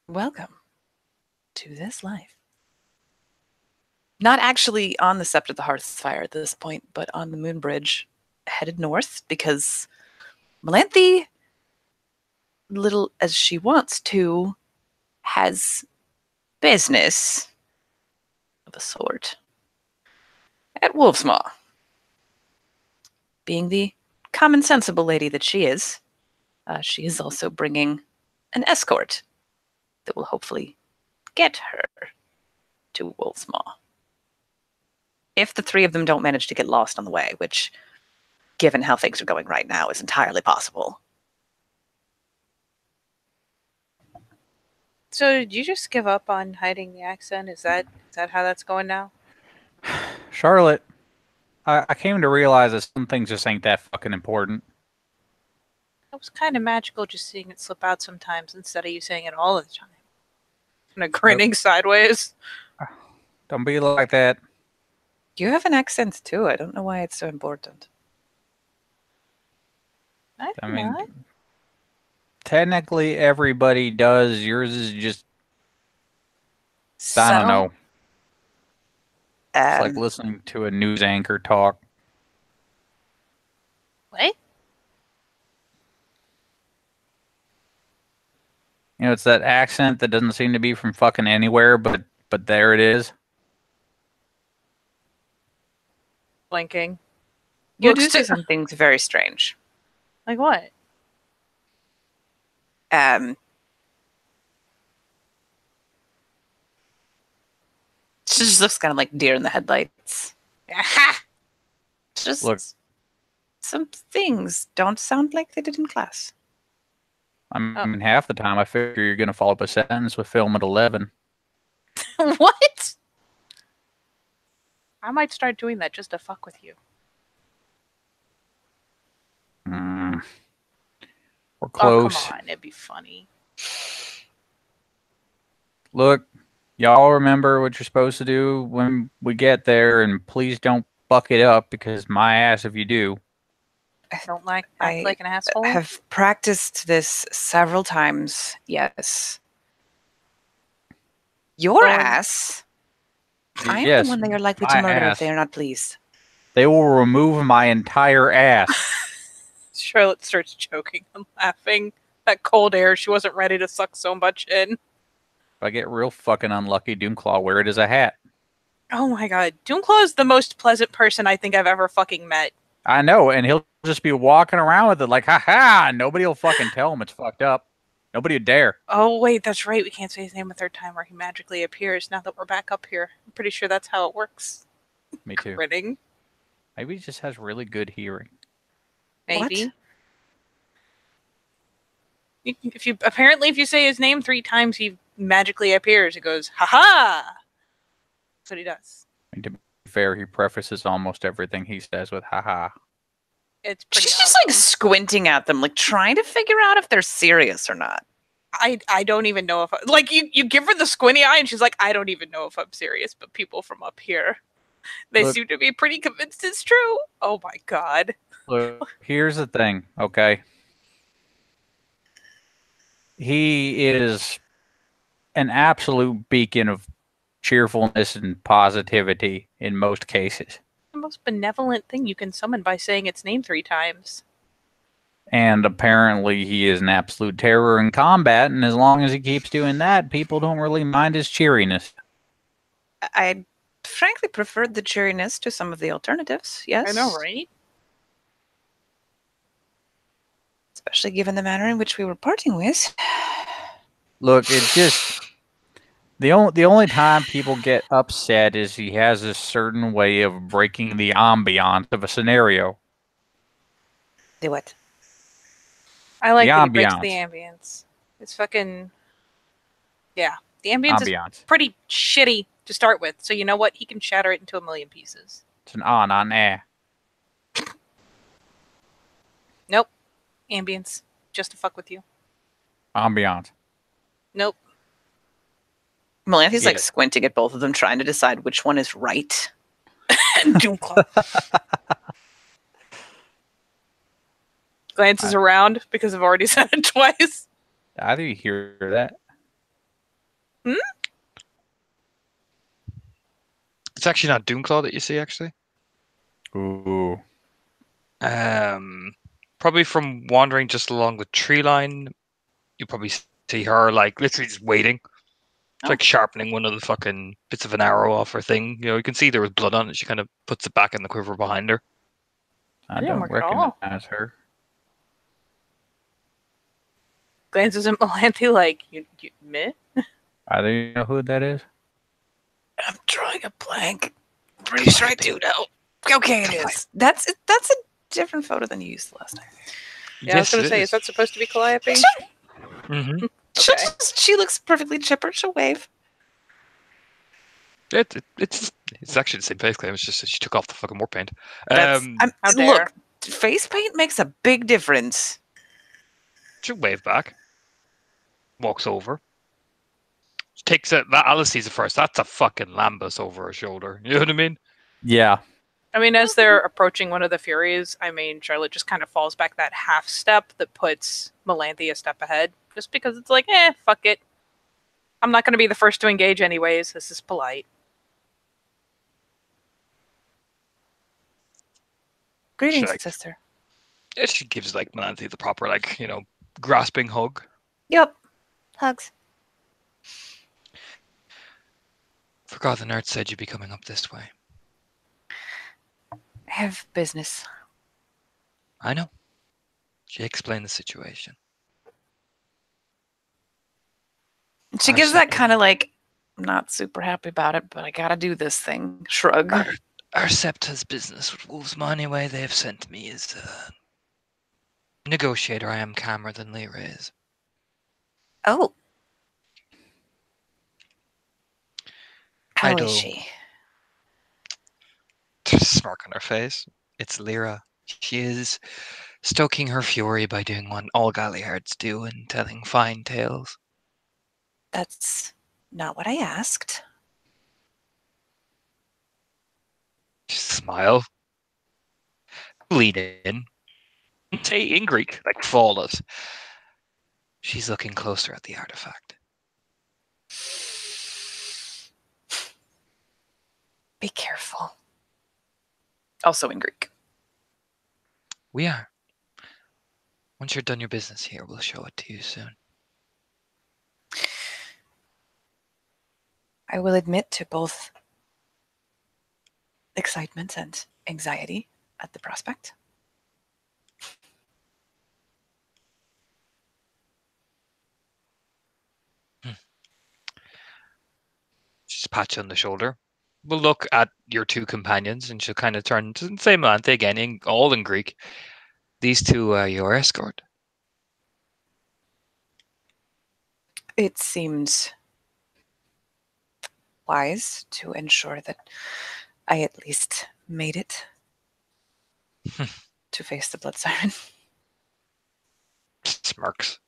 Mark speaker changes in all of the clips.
Speaker 1: Welcome to this life. Not actually on the Sept of the Hearthfire at this point, but on the Moon Bridge, headed north because Melanthe, little as she wants to, has business of a sort at Wolfsmaw. Being the common sensible lady that she is also bringing an escort that will hopefully get her to Wolfsmaw. If the three of them don't manage to get lost on the way, which, given how things are going right now, is entirely possible.
Speaker 2: So did you just give up on hiding the accent? Is that how that's going now?
Speaker 3: Charlotte, I came to realize that some things just ain't that fucking important.
Speaker 2: It was kind of magical just seeing it slip out sometimes instead of you saying it all the time. Kind of grinning sideways.
Speaker 3: Don't be like that.
Speaker 1: You have an accent too. I don't know why it's so important.
Speaker 3: I mean, technically everybody does. Yours is just, I don't know. It's like listening to a news anchor talk.
Speaker 2: What?
Speaker 3: You know, it's that accent that doesn't seem to be from fucking anywhere, but there it is.
Speaker 2: Blinking.
Speaker 1: You do say some things very strange.
Speaker 2: Like what?
Speaker 1: She just looks kind of like deer in the headlights.
Speaker 2: Aha!
Speaker 1: Just
Speaker 3: Look,
Speaker 1: some things don't sound like they did in class.
Speaker 3: I mean, half the time I figure you're going to follow up a sentence with film at 11.
Speaker 2: What? I might start doing that just to fuck with you.
Speaker 3: We're close.
Speaker 2: Oh, come on. It'd be funny.
Speaker 3: Look, y'all remember what you're supposed to do when we get there, and please don't fuck it up, because my ass if you do.
Speaker 2: I don't act like an asshole.
Speaker 1: I have practiced this several times, yes. Your ass? I am the one they are likely to murder if they are not pleased.
Speaker 3: They will remove my entire ass.
Speaker 2: Charlotte starts choking and laughing. That cold air, she wasn't ready to suck so much in.
Speaker 3: If I get real fucking unlucky, Doomclaw will wear it as a hat.
Speaker 2: Oh my god. Doomclaw is the most pleasant person I think I've ever fucking met.
Speaker 3: I know, and he'll just be walking around with it like, ha-ha, nobody will fucking tell him it's fucked up. Nobody would dare.
Speaker 2: Oh, wait, that's right. We can't say his name a third time or he magically appears now that we're back up here. I'm pretty sure that's how it works.
Speaker 3: Me too.
Speaker 2: Grinning.
Speaker 3: Maybe he just has really good hearing.
Speaker 2: Maybe. If you say his name 3 times, he magically appears. He goes, ha-ha! That's what he does.
Speaker 3: And to be fair, he prefaces almost everything he says with ha-ha.
Speaker 2: It's pretty
Speaker 1: She's just like squinting at them, like trying to figure out if they're serious or not.
Speaker 2: I don't even know if like you give her the squinty eye and she's like, I don't even know if I'm serious, but people from up here, they seem to be pretty convinced it's true. Oh my god.
Speaker 3: Look, here's the thing, okay? He is an absolute beacon of cheerfulness and positivity in most cases.
Speaker 2: The most benevolent thing you can summon by saying its name 3 times.
Speaker 3: And apparently he is an absolute terror in combat, and as long as he keeps doing that, people don't really mind his cheeriness.
Speaker 1: I frankly preferred the cheeriness to some of the alternatives, yes.
Speaker 2: I know, right?
Speaker 1: Especially given the manner in which we were parting with.
Speaker 3: Look, it just... The only time people get upset is he has a certain way of breaking the ambiance of a scenario.
Speaker 1: Do what?
Speaker 2: I like that he breaks the ambience. It's fucking... Yeah. The ambience is pretty shitty to start with, so you know what? He can shatter it into a million pieces.
Speaker 3: It's an on air.
Speaker 2: Nope. Ambience. Just to fuck with you.
Speaker 3: Ambiance.
Speaker 2: Nope.
Speaker 1: Melanthe's like squinting at both of them, trying to decide which one is right. Doomclaw
Speaker 2: glances around because I've already said it twice.
Speaker 3: I didn't hear that.
Speaker 4: It's actually not Doonclaw that you see, actually.
Speaker 3: Ooh.
Speaker 4: Probably from wandering just along the tree line, you probably see her like literally just waiting. It's like sharpening one of the fucking bits of an arrow off her thing. You can see there was blood on it. She kind of puts it back in the quiver behind her.
Speaker 3: I don't recognize her.
Speaker 2: Glances at Melanthe like, you me?
Speaker 3: I don't know who that is.
Speaker 1: I'm drawing a blank. I'm pretty sure I do know. Okay, it is. That's a different photo than you used last time.
Speaker 2: Yeah, I was going to say, is that supposed to be Calliope?
Speaker 4: Mm-hmm.
Speaker 2: Okay.
Speaker 1: She looks perfectly chipper. She'll wave.
Speaker 4: It's actually the same face claim. It's just that she took off the fucking war paint.
Speaker 1: Look, face paint makes a big difference.
Speaker 4: She'll wave back. Walks over. Takes it. That Alice sees it first. That's a fucking lambus over her shoulder. You know what I mean?
Speaker 3: Yeah.
Speaker 2: I mean, as they're approaching one of the Furies, Charlotte just kind of falls back that half step that puts Melanthe a step ahead. Just because it's like, fuck it. I'm not going to be the first to engage anyways. This is polite.
Speaker 1: Greetings, sister.
Speaker 4: She gives Melanthe the proper grasping hug.
Speaker 1: Yep. Hugs.
Speaker 4: Forgot the nerd said you'd be coming up this way.
Speaker 1: I have business.
Speaker 4: I know. She explained the situation.
Speaker 1: She gives that kind of I'm not super happy about it, but I gotta do this thing. Shrug.
Speaker 4: Our Septa's business with Wolvesma anyway. They have sent me as a negotiator. I am calmer than Lyra is.
Speaker 1: Oh. How is she?
Speaker 4: Smirk on her face. It's Lyra. She is stoking her fury by doing what all Galliards do and telling fine tales.
Speaker 1: That's not what I asked.
Speaker 4: Smile. Lean in. Say in Greek, like flawless. She's looking closer at the artifact.
Speaker 1: Be careful. Also in Greek.
Speaker 4: We are. Once you're done your business here, we'll show it to you soon.
Speaker 1: I will admit to both excitement and anxiety at the prospect.
Speaker 4: She's pat you on the shoulder. We'll look at your two companions, and she'll kind of turn to the same Melanthe again, all in Greek. These two are your escort.
Speaker 1: It seems wise to ensure that I at least made it to face the blood siren.
Speaker 4: Smirks.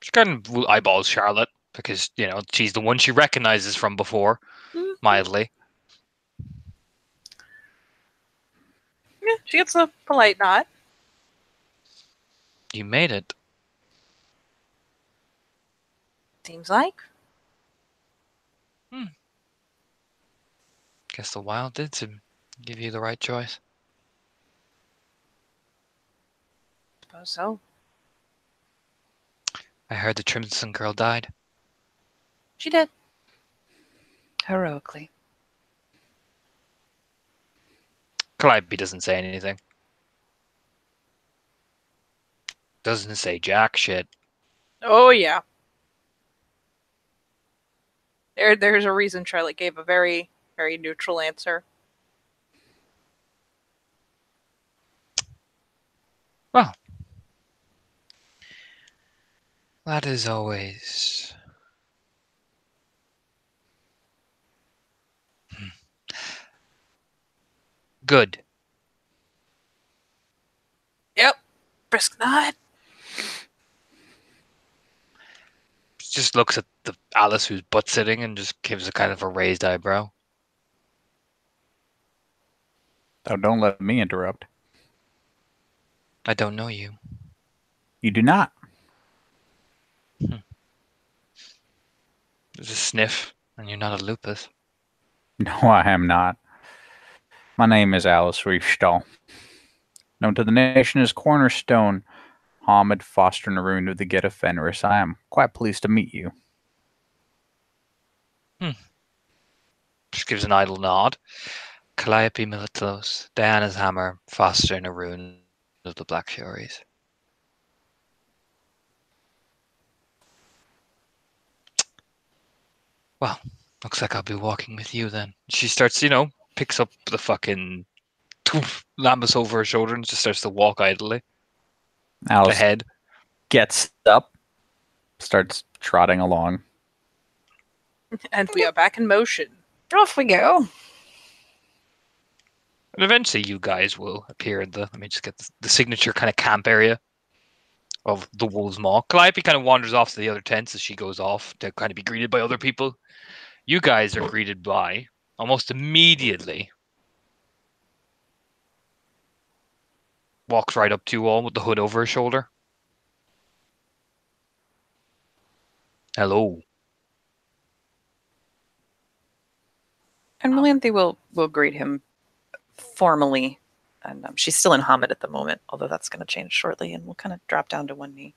Speaker 4: She kind of eyeballs Charlotte because, she's the one she recognizes from before, mildly.
Speaker 2: Yeah, she gets a polite nod.
Speaker 4: You made it.
Speaker 2: Seems like.
Speaker 4: Guess the wild did give you the right choice.
Speaker 2: Suppose so.
Speaker 4: I heard the Trimson girl died.
Speaker 2: She did.
Speaker 1: Heroically.
Speaker 4: Calliope doesn't say anything. Doesn't say jack shit.
Speaker 2: Oh, yeah. There's a reason Charlotte gave a very, very neutral answer.
Speaker 4: Well, that is always... good.
Speaker 2: Yep. Brisk nod.
Speaker 4: Just looks at the Alice who's butt sitting and just gives a kind of a raised eyebrow.
Speaker 3: Oh, don't let me interrupt.
Speaker 4: I don't know you.
Speaker 3: You do not.
Speaker 4: There's a sniff, and you're not a lupus.
Speaker 3: No, I am not. My name is Alice Reefstall. Known to the nation as Cornerstone, Hamid Foster Naroon of the Geta Fenris. I am quite pleased to meet you.
Speaker 4: Just gives an idle nod. Calliope Militlos, Diana's Hammer, Foster Naroon of the Black Furies. Well, looks like I'll be walking with you then. She starts, picks up the fucking lambus over her shoulder and just starts to walk idly
Speaker 3: Alice
Speaker 4: ahead.
Speaker 3: gets up, starts trotting along.
Speaker 2: And we are back in motion.
Speaker 1: Off we go.
Speaker 4: And eventually you guys will appear in let me just get the signature kind of camp area of the Wolves Maw. Calliope kind of wanders off to the other tents as she goes off to kind of be greeted by other people. You guys are greeted by, almost immediately, walks right up to you all with the hood over her shoulder. Hello.
Speaker 1: And Melanthe will greet him formally. And she's still in Hamid at the moment, although that's going to change shortly, and we'll kind of drop down to one knee.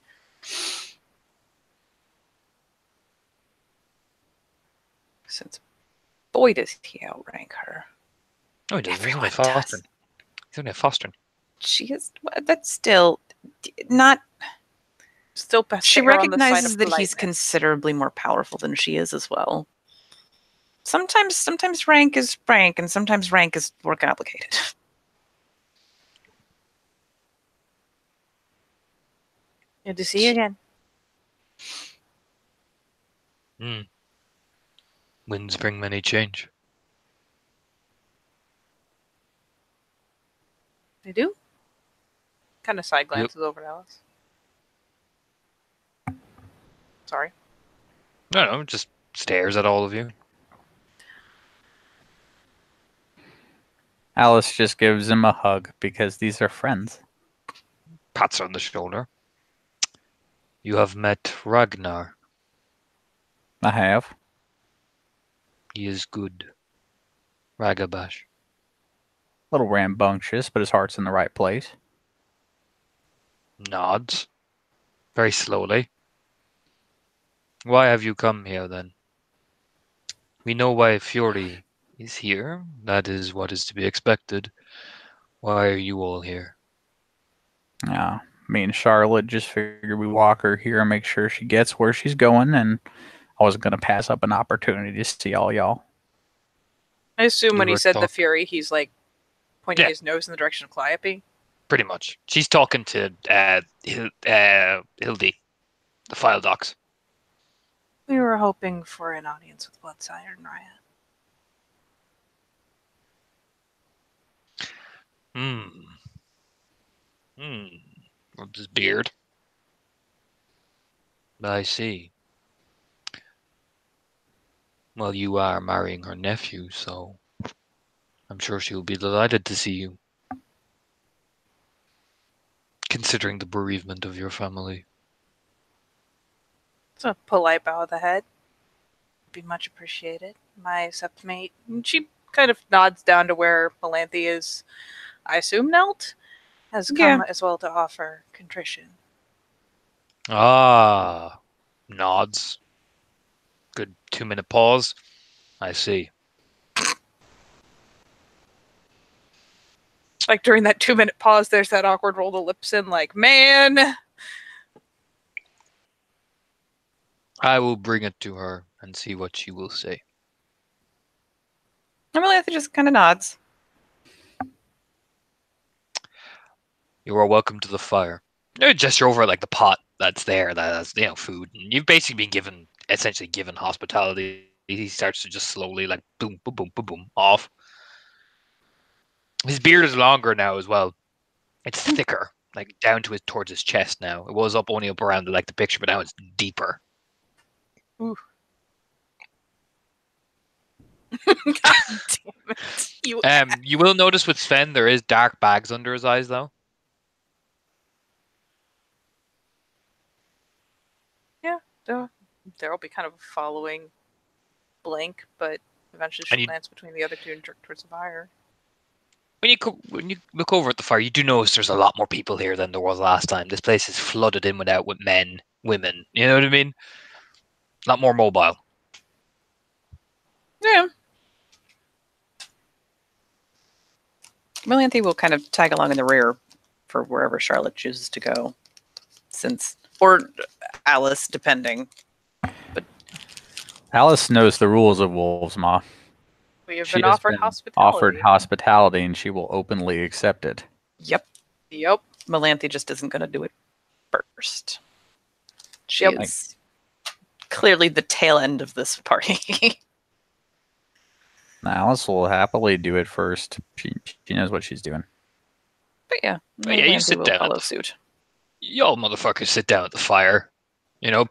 Speaker 1: Since boy does he outrank her.
Speaker 4: Oh, he does. He's only
Speaker 1: Everyone
Speaker 4: fostering.
Speaker 1: does.
Speaker 4: He's only fostering.
Speaker 1: She is, that's still not.
Speaker 2: Still best
Speaker 1: She
Speaker 2: to err on the side
Speaker 1: recognizes
Speaker 2: of
Speaker 1: that he's
Speaker 2: politeness.
Speaker 1: considerably more powerful than she is as well. Sometimes rank is rank, and sometimes rank is more complicated.
Speaker 2: Good to see you again.
Speaker 4: Winds bring many change.
Speaker 2: They do? Kind of side glances over at Alice. Sorry.
Speaker 4: No, just stares at all of you.
Speaker 3: Alice just gives him a hug because these are friends.
Speaker 4: Pats her on the shoulder. You have met Ragnar.
Speaker 3: I have.
Speaker 4: He is good. Ragabash.
Speaker 3: A little rambunctious, but his heart's in the right place.
Speaker 4: Nods. Very slowly. Why have you come here then? We know why Fury is here. That is what is to be expected. Why are you all here?
Speaker 3: Yeah, me and Charlotte just figured we walk her here and make sure she gets where she's going, and I wasn't going to pass up an opportunity to see all y'all.
Speaker 2: I assume when
Speaker 4: You
Speaker 2: he
Speaker 4: were
Speaker 2: said the
Speaker 4: talk-
Speaker 2: Fury, he's like pointing
Speaker 4: Yeah.
Speaker 2: his nose in the direction of Calliope.
Speaker 4: Pretty much. She's talking to Hildy, the file docs.
Speaker 2: We were hoping for an audience with Bloodsire and Raya.
Speaker 4: With his beard. I see. Well, you are marrying her nephew, so I'm sure she'll be delighted to see you. Considering the bereavement of your family.
Speaker 2: It's a polite bow of the head. Be much appreciated. My septmate. And she kind of nods down to where Melanthe is, I assume, knelt, has come as well to offer contrition.
Speaker 4: Ah, nods. Good 2-minute pause. I see.
Speaker 2: Like during that 2-minute pause, there's that awkward roll the lips in, like, man.
Speaker 4: I will bring it to her and see what she will say.
Speaker 1: And Melanthe just kind of nods.
Speaker 4: You are welcome to the fire. You gesture over like the pot that's there, that has food. And you've basically been essentially given hospitality. He starts to just slowly like boom, boom, boom, boom, boom off. His beard is longer now as well. It's thicker, like down to towards his chest now. It was only up around like the picture, but now it's deeper.
Speaker 2: Ooh. God damn it.
Speaker 4: You will notice with Sven there is dark bags under his eyes though.
Speaker 2: Yeah. There'll be kind of a following blank, but eventually
Speaker 4: And
Speaker 2: she'll glance between the other two and jerk towards the fire.
Speaker 4: when you look over at the fire, you do notice there's a lot more people here than there was last time. This place is flooded in with men, women. You know what I mean? A lot more mobile.
Speaker 1: Yeah. Melanthe will kind of tag along in the rear for wherever Charlotte chooses to go, or Alice, depending.
Speaker 3: Alice knows the rules of Wolves Maw.
Speaker 2: We have
Speaker 3: She
Speaker 2: been
Speaker 3: has
Speaker 2: offered
Speaker 3: been
Speaker 2: hospitality.
Speaker 3: offered hospitality, and she will openly accept it.
Speaker 1: Yep.
Speaker 2: Yep.
Speaker 1: Melanthe just isn't going to do it first. She
Speaker 2: Yep.
Speaker 1: is clearly the tail end of this party.
Speaker 3: Alice will happily do it first. She knows what she's doing.
Speaker 1: But yeah,
Speaker 4: But yeah, you
Speaker 1: Melanthe
Speaker 4: sit
Speaker 1: will
Speaker 4: down at
Speaker 1: follow
Speaker 4: the
Speaker 1: suit.
Speaker 4: Y'all motherfuckers sit down at the fire. You know,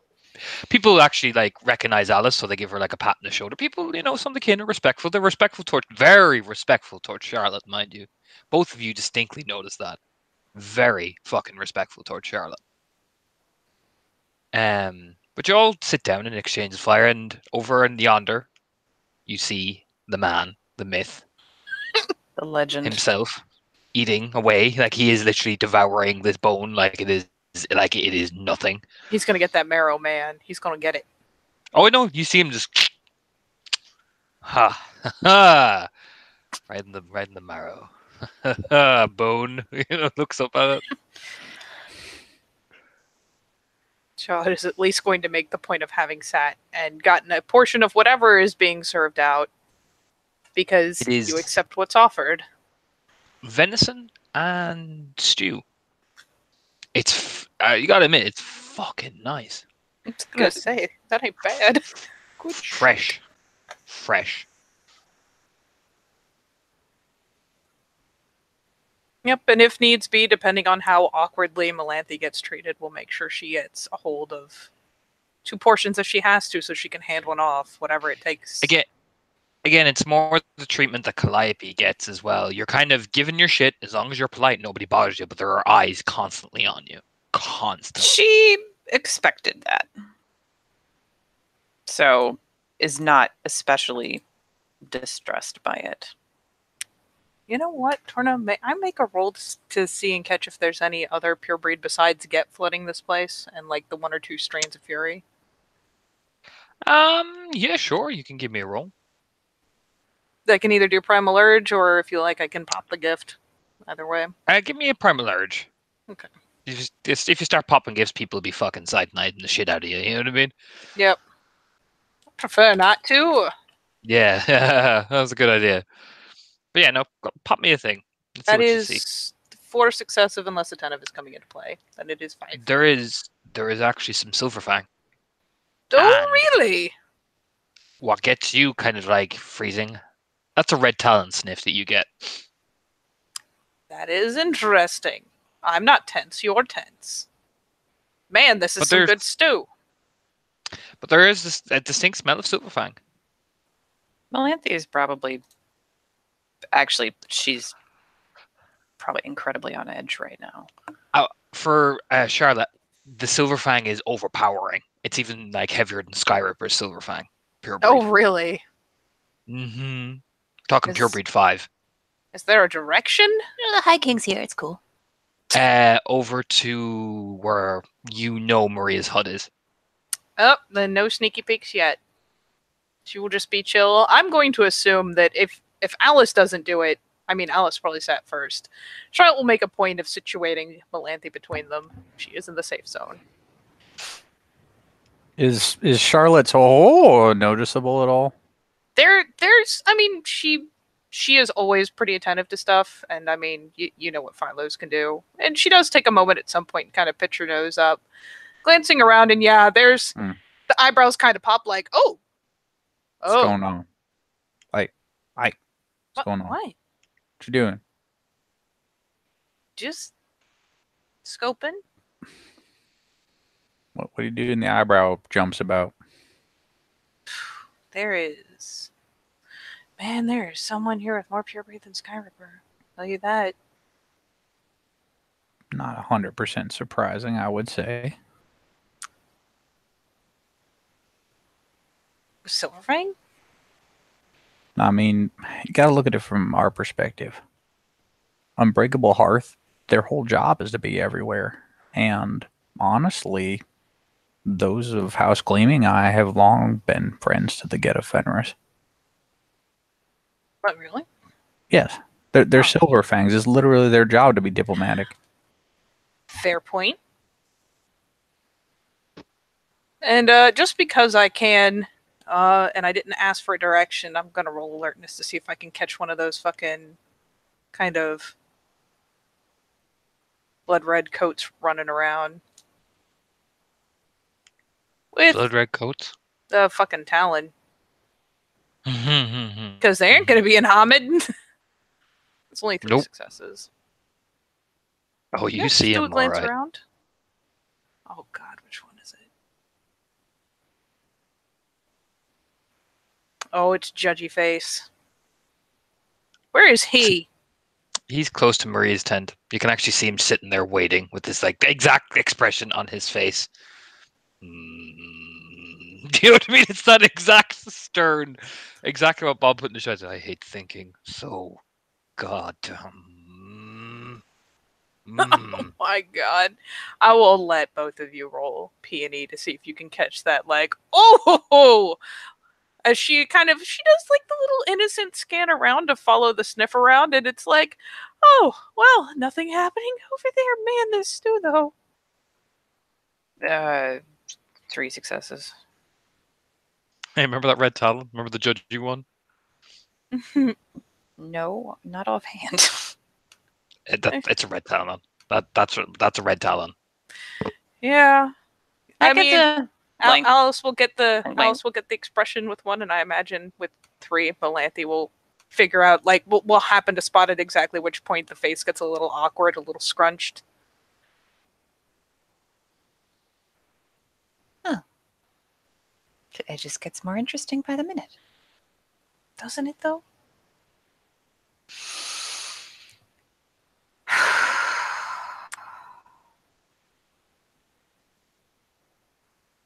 Speaker 4: people actually like recognize Alice, so they give her like a pat on the shoulder. People, some of the kin are respectful. They're very respectful towards Charlotte, mind you. Both of you distinctly notice that. Very fucking respectful towards Charlotte. But you all sit down and exchange the fire, and over and yonder, you see the man, the myth,
Speaker 1: The legend.
Speaker 4: himself, eating away. Like he is literally devouring this bone like it is nothing.
Speaker 2: He's gonna get that marrow, man. He's gonna get it.
Speaker 4: Oh no, you see him just ha ha right in the marrow. Bone. Looks up at it.
Speaker 2: Charlotte is at least going to make the point of having sat and gotten a portion of whatever is being served out because
Speaker 4: It is
Speaker 2: you accept what's offered.
Speaker 4: venison and stew. It's you gotta admit, it's fucking nice.
Speaker 2: I was gonna say that ain't bad. Good
Speaker 4: Fresh.
Speaker 2: Yep, and if needs be, depending on how awkwardly Melanthe gets treated, we'll make sure she gets a hold of 2 portions if she has to, so she can hand one off, whatever it takes.
Speaker 4: Again, it's more the treatment that Calliope gets as well. You're kind of given your shit as long as you're polite, nobody bothers you, but there are eyes constantly on you. Constantly.
Speaker 1: She expected that. So is not especially distressed by it.
Speaker 2: You know what, Torna? May I make a roll to see and catch if there's any other pure breed besides Get flooding this place and like the 1 or 2 strains of Fury?
Speaker 4: Yeah, sure. You can give me a roll.
Speaker 2: I can either do Primal Urge or if you like, I can pop the gift. Either way.
Speaker 4: Give me a primal urge.
Speaker 2: Okay.
Speaker 4: If you start popping gifts, people will be fucking side-nighting the shit out of you. You know what I mean?
Speaker 2: Yep. I prefer not to.
Speaker 4: Yeah, that was a good idea. But yeah, no, pop me a thing. Let's see
Speaker 2: That
Speaker 4: what you see.
Speaker 2: is 4 successive unless attentive is coming into play. Then it is 5.
Speaker 4: There is actually some Silverfang.
Speaker 2: Oh,
Speaker 4: And
Speaker 2: really?
Speaker 4: what gets you kind of like freezing? That's a red talon sniff that you get.
Speaker 2: That is interesting. I'm not tense, you're tense. Man, this is some good stew.
Speaker 4: But there is a distinct smell of Silverfang.
Speaker 1: Melanthe is probably... Actually, she's probably incredibly on edge right now.
Speaker 4: For Charlotte, the Silverfang is overpowering. It's even like heavier than Skyripper's Silverfang. Pure breed.
Speaker 2: Oh, really?
Speaker 4: Mm-hmm. Talking pure breed 5.
Speaker 2: Is there a direction?
Speaker 5: The High King's here. It's cool.
Speaker 4: Over to where Maria's hut is.
Speaker 2: Oh, then no sneaky peeks yet. She will just be chill. I'm going to assume that if Alice doesn't do it, I mean, Alice probably sat first. Charlotte will make a point of situating Melanthe between them. She is in the safe zone.
Speaker 3: Is Charlotte's noticeable at all?
Speaker 2: There's, I mean, she is always pretty attentive to stuff, and I mean, you know what Philos can do. And she does take a moment at some point and kind of pitch her nose up, glancing around, and yeah, there's the eyebrows kind of pop like, oh.
Speaker 3: What's going on? What's going on?
Speaker 2: What?
Speaker 3: What you doing?
Speaker 2: Just scoping.
Speaker 3: What are you doing? The eyebrow jumps about.
Speaker 2: There is someone here with more pure breed than Skyripper. Tell you that.
Speaker 3: Not 100% surprising, I would say.
Speaker 2: Silverfang?
Speaker 3: I mean, you gotta look at it from our perspective. Unbreakable Hearth, their whole job is to be everywhere. And honestly, those of House Gleaming Eye have long been friends to the Geta Fenris.
Speaker 2: What, really?
Speaker 3: Yes. Their
Speaker 2: Oh.
Speaker 3: Silver Fangs is literally their job to be diplomatic.
Speaker 2: Fair point. And just because I can, and I didn't ask for a direction, I'm gonna roll alertness to see if I can catch one of those fucking kind of blood red coats running around with
Speaker 4: Blood red coats.
Speaker 2: the fucking Talon,
Speaker 4: Nope.
Speaker 2: because they ain't gonna be in Hamid. It's only 3
Speaker 4: Nope.
Speaker 2: successes.
Speaker 4: Oh, you
Speaker 2: Yeah,
Speaker 4: see
Speaker 2: just do a
Speaker 4: him,
Speaker 2: glance
Speaker 4: alright.
Speaker 2: around. Oh god, which one is it? Oh, it's Judgy Face. Where is he?
Speaker 4: He's close to Maria's tent. You can actually see him sitting there waiting with this like exact expression on his face. Do you know what I mean? It's that exact stern, exactly what Bob put in the show. I hate thinking so goddamn.
Speaker 2: Oh my god. I will let both of you roll P&E to see if you can catch that, like, oh! As she does like the little innocent scan around to follow the sniff around, and it's like, oh, well, nothing happening over there. Man, this stew, though.
Speaker 1: 3 successes.
Speaker 4: Hey, remember that red talon? Remember the judgy one?
Speaker 1: No, not offhand.
Speaker 4: It's a red talon. That's a red talon.
Speaker 2: Yeah. I mean,
Speaker 1: blank.
Speaker 2: Alice will get the
Speaker 1: Blank.
Speaker 2: expression with one, and I imagine with 3, Melanthe will figure out, like, we'll happen to spot at exactly which point the face gets a little awkward, a little scrunched.
Speaker 1: It just gets more interesting by the minute.
Speaker 2: Doesn't it, though?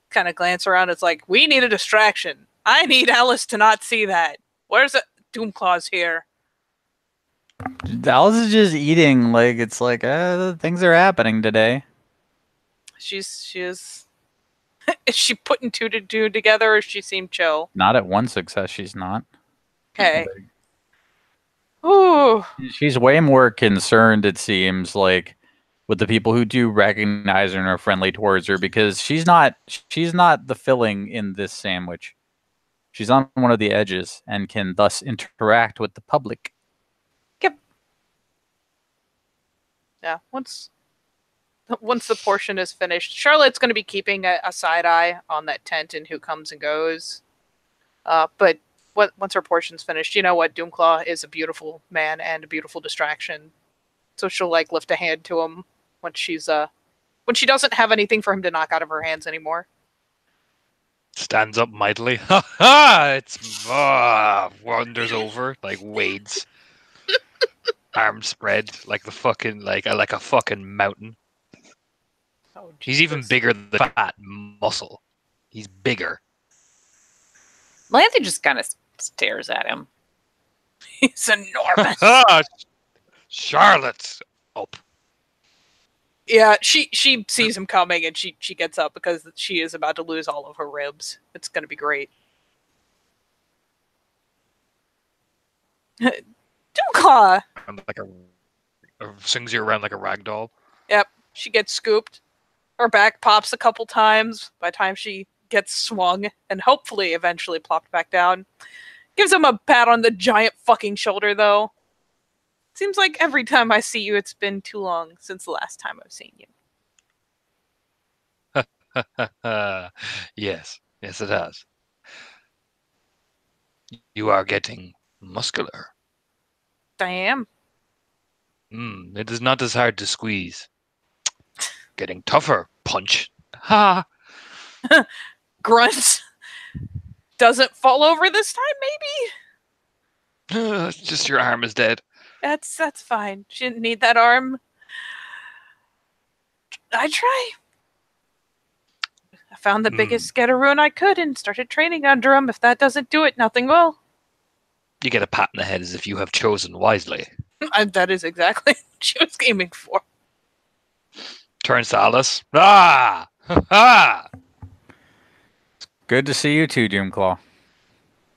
Speaker 2: Kind of glance around. It's like, we need a distraction. I need Alice to not see that. Where's it? Doomclaw's here.
Speaker 3: Alice is just eating like it's like things are happening today.
Speaker 2: She is. Is she putting 2 to 2 together, or she seem chill?
Speaker 3: Not at one success, she's not.
Speaker 2: Okay. Ooh.
Speaker 3: She's way more concerned, it seems, like with the people who do recognize her and are friendly towards her, because she's not the filling in this sandwich. She's on one of the edges and can thus interact with the public.
Speaker 1: Yep.
Speaker 2: Yeah. Once the portion is finished, Charlotte's going to be keeping a side eye on that tent and who comes and goes. But once her portion's finished, you know what? Doomclaw is a beautiful man and a beautiful distraction. So she'll like lift a hand to him when she doesn't have anything for him to knock out of her hands anymore.
Speaker 4: Stands up mightily. Ha ha! It's wanders over like wades. Arms spread like the fucking like a fucking mountain.
Speaker 2: Oh,
Speaker 4: He's even
Speaker 2: Jesus.
Speaker 4: bigger than fat muscle. He's bigger.
Speaker 1: Melanthe just kind of stares at him.
Speaker 2: He's enormous.
Speaker 4: Charlotte's up.
Speaker 2: Yeah, she sees him coming and she gets up because she is about to lose all of her ribs. It's going to be great. Doomclaw!
Speaker 4: Like swings you around like a rag doll.
Speaker 2: Yep, she gets scooped. Her back pops a couple times by the time she gets swung and hopefully eventually plopped back down. Gives him a pat on the giant fucking shoulder, though. Seems like every time I see you, it's been too long since the last time I've seen you.
Speaker 4: Yes, it has. You are getting muscular.
Speaker 2: I am.
Speaker 4: It is not as hard to squeeze. Getting tougher. Punch. Ha!
Speaker 2: Grunts. Doesn't fall over this time, maybe?
Speaker 4: It's just your arm is dead.
Speaker 2: That's fine. She didn't need that arm. I try. found the biggest Getaroon I could and started training under him. If that doesn't do it, nothing will.
Speaker 4: You get a pat in the head as if you have chosen wisely.
Speaker 2: That is exactly what she was aiming for.
Speaker 4: Turns to Alice. Ah! Ha!
Speaker 3: Good to see you too, Doomclaw.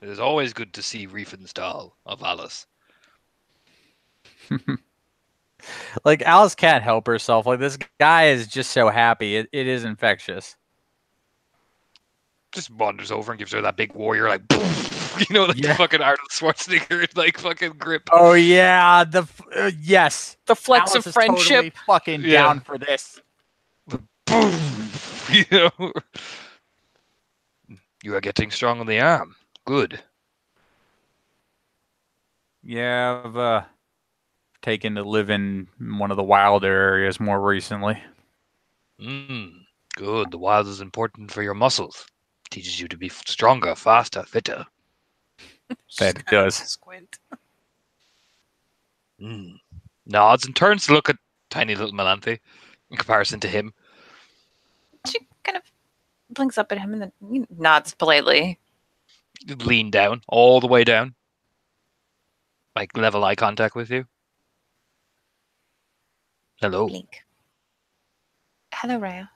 Speaker 4: It is always good to see Riefenstahl of Alice.
Speaker 3: Like, Alice can't help herself. Like, this guy is just so happy. It is infectious.
Speaker 4: Just wanders over and gives her that big warrior, like, like the
Speaker 3: Yeah.
Speaker 4: fucking Arnold Schwarzenegger, like, fucking grip.
Speaker 3: Oh, yeah. Yes.
Speaker 2: The flex
Speaker 3: Alice
Speaker 2: of
Speaker 3: is
Speaker 2: friendship.
Speaker 3: totally fucking
Speaker 4: Yeah.
Speaker 3: down for this.
Speaker 4: You are getting strong on the arm. Good.
Speaker 3: Yeah, I've taken to live in one of the wilder areas more recently.
Speaker 4: Good. The wild is important for your muscles. Teaches you to be stronger, faster, fitter.
Speaker 3: That it does.
Speaker 2: Squint.
Speaker 4: Nods and turns to look at tiny little Melanthe in comparison to him.
Speaker 1: She kind of blinks up at him and then nods politely.
Speaker 4: Lean down, all the way down. Like, level eye contact with you. Hello.
Speaker 1: Blink. Hello, Raya.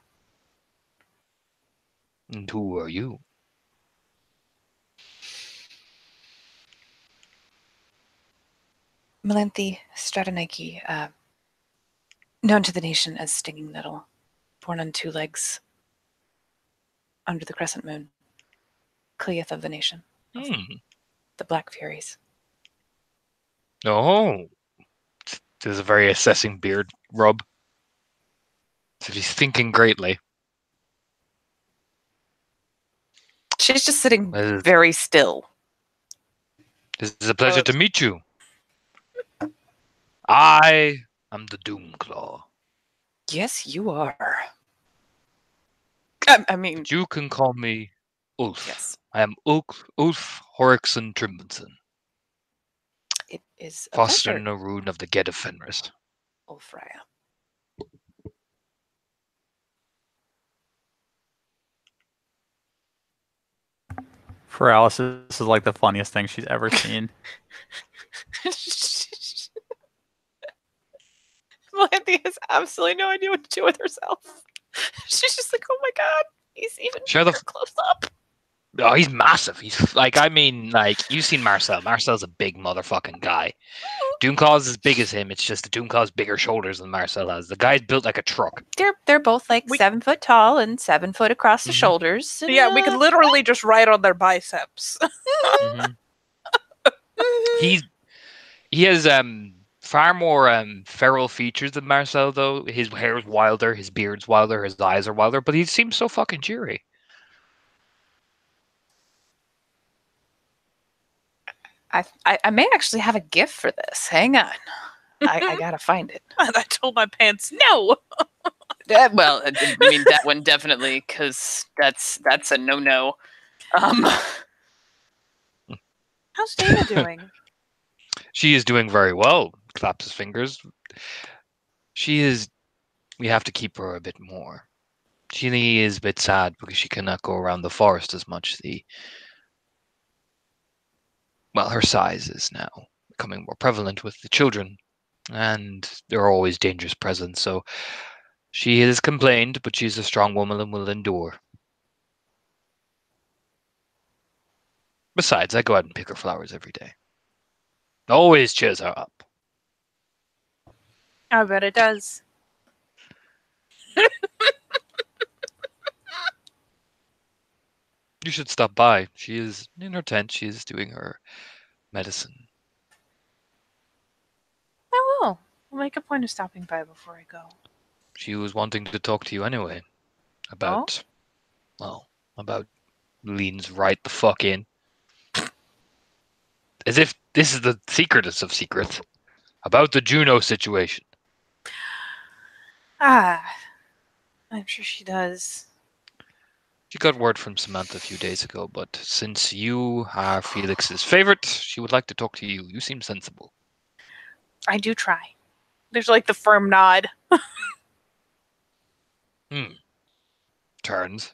Speaker 4: And who are you?
Speaker 1: Melanthe Stratonike, known to the nation as Stinging Nettle, born on 2 legs under the crescent moon, Cleath of the nation, of the Black Furies.
Speaker 4: Oh. There's a very assessing beard rub. So he's thinking greatly.
Speaker 1: She's just sitting
Speaker 4: Well,
Speaker 1: very still.
Speaker 4: It is a pleasure to meet you. I am the Doomclaw.
Speaker 1: Yes, you are. I mean,
Speaker 4: You can call me Ulf.
Speaker 1: yes,
Speaker 4: I am Ulf Horrickson Trimbenson,
Speaker 1: it is a
Speaker 4: Foster
Speaker 1: pleasure,
Speaker 4: Naroon of the Get of Fenris.
Speaker 1: Ulf Raya.
Speaker 3: For Alice, this is like the funniest thing she's ever seen.
Speaker 1: Melanthe has absolutely no idea what to do with herself. She's just like, oh my god, he's even
Speaker 4: Shut the
Speaker 1: close up.
Speaker 4: Oh, he's massive. He's like, I mean, like, you've seen Marcel. Marcel's a big motherfucking guy. Doomclaw's as big as him. It's just the Doomclaw's bigger shoulders than Marcel has. The guy's built like a truck.
Speaker 1: They're both like 7 foot tall and 7 foot across the
Speaker 4: Mhm.
Speaker 1: shoulders. And,
Speaker 2: Yeah, we could literally just write on their biceps.
Speaker 4: He has far more feral features than Marcel, though. His hair's wilder, his beard's wilder, his eyes are wilder, but he seems so fucking cheery.
Speaker 1: I may actually have a gift for this. Hang on. I gotta find it.
Speaker 2: I told my pants no.
Speaker 1: Well, I mean that one definitely, because that's a no-no.
Speaker 2: How's Dana doing?
Speaker 4: She is doing very well. Claps his fingers. She is. We have to keep her a bit more. She is a bit sad because she cannot go around the forest as much. Her size is now becoming more prevalent with the children, and there are always dangerous presents. So she has complained, but she's a strong woman and will endure. Besides, I go out and pick her flowers every day. Always cheers her up.
Speaker 2: I bet it does.
Speaker 4: You should stop by. She is in her tent. She is doing her medicine.
Speaker 2: I will. I'll make a point of stopping by before I go.
Speaker 4: She was wanting to talk to you anyway. About, about leans right the fuck in. As if this is the secretest of secrets. About the Juno situation.
Speaker 2: I'm sure she does.
Speaker 4: She got word from Samantha a few days ago, but since you are Felix's favorite, she would like to talk to you. You seem sensible.
Speaker 2: I do try. There's like the firm nod.
Speaker 4: Turns.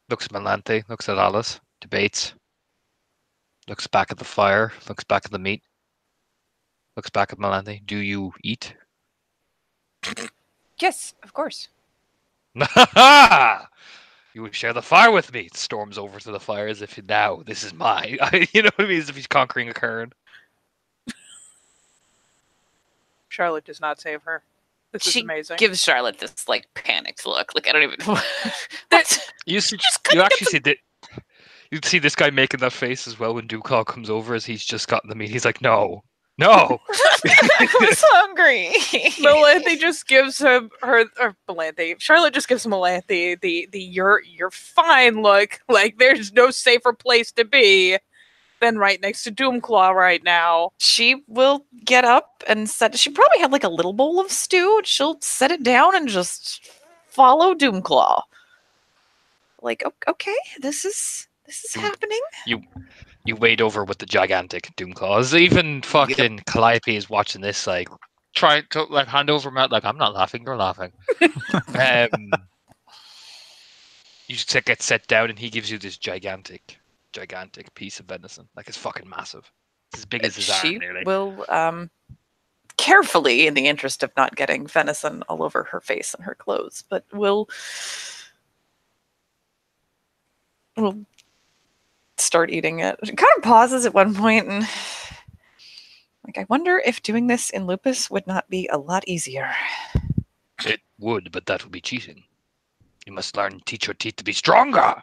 Speaker 4: Looks at Melanthe, looks at Alice, debates, looks back at the fire, looks back at the meat, looks back at Melanthe. Do you eat?
Speaker 2: Yes, of course.
Speaker 4: You would share the fire with me. Storms over to the fire as if now this is mine. You know what I mean? As if he's conquering a cairn.
Speaker 2: Charlotte does not save her. This is
Speaker 1: She
Speaker 2: amazing.
Speaker 1: gives Charlotte this like panicked look. Like I don't even.
Speaker 4: You see,
Speaker 1: Just
Speaker 4: you
Speaker 1: couldn't
Speaker 4: actually see that. You see this guy making that face as well when Dewclaw comes over as he's just gotten the meat. He's like, no.
Speaker 1: I was hungry.
Speaker 2: Melanthe just gives him or Melanthe. Charlotte just gives Melanthe the you're fine look. Like there's no safer place to be than right next to Doomclaw right now.
Speaker 1: She will get up and set. She probably had like a little bowl of stew. She'll set it down and just follow Doomclaw. Like, okay, this is happening.
Speaker 4: You wade over with the gigantic Doomclaws. Even fucking Calliope is watching this, like, trying to like hand over mouth, like, I'm not laughing, you're laughing. You just get set down, and he gives you this gigantic piece of venison. Like, it's fucking massive. It's as big as his
Speaker 1: She
Speaker 4: arm, nearly.
Speaker 1: will carefully, in the interest of not getting venison all over her face and her clothes, but will start eating it. She kind of pauses at one point and like, I wonder if doing this in lupus would not be a lot easier.
Speaker 4: It would, but that would be cheating. You must learn, teach your teeth to be stronger.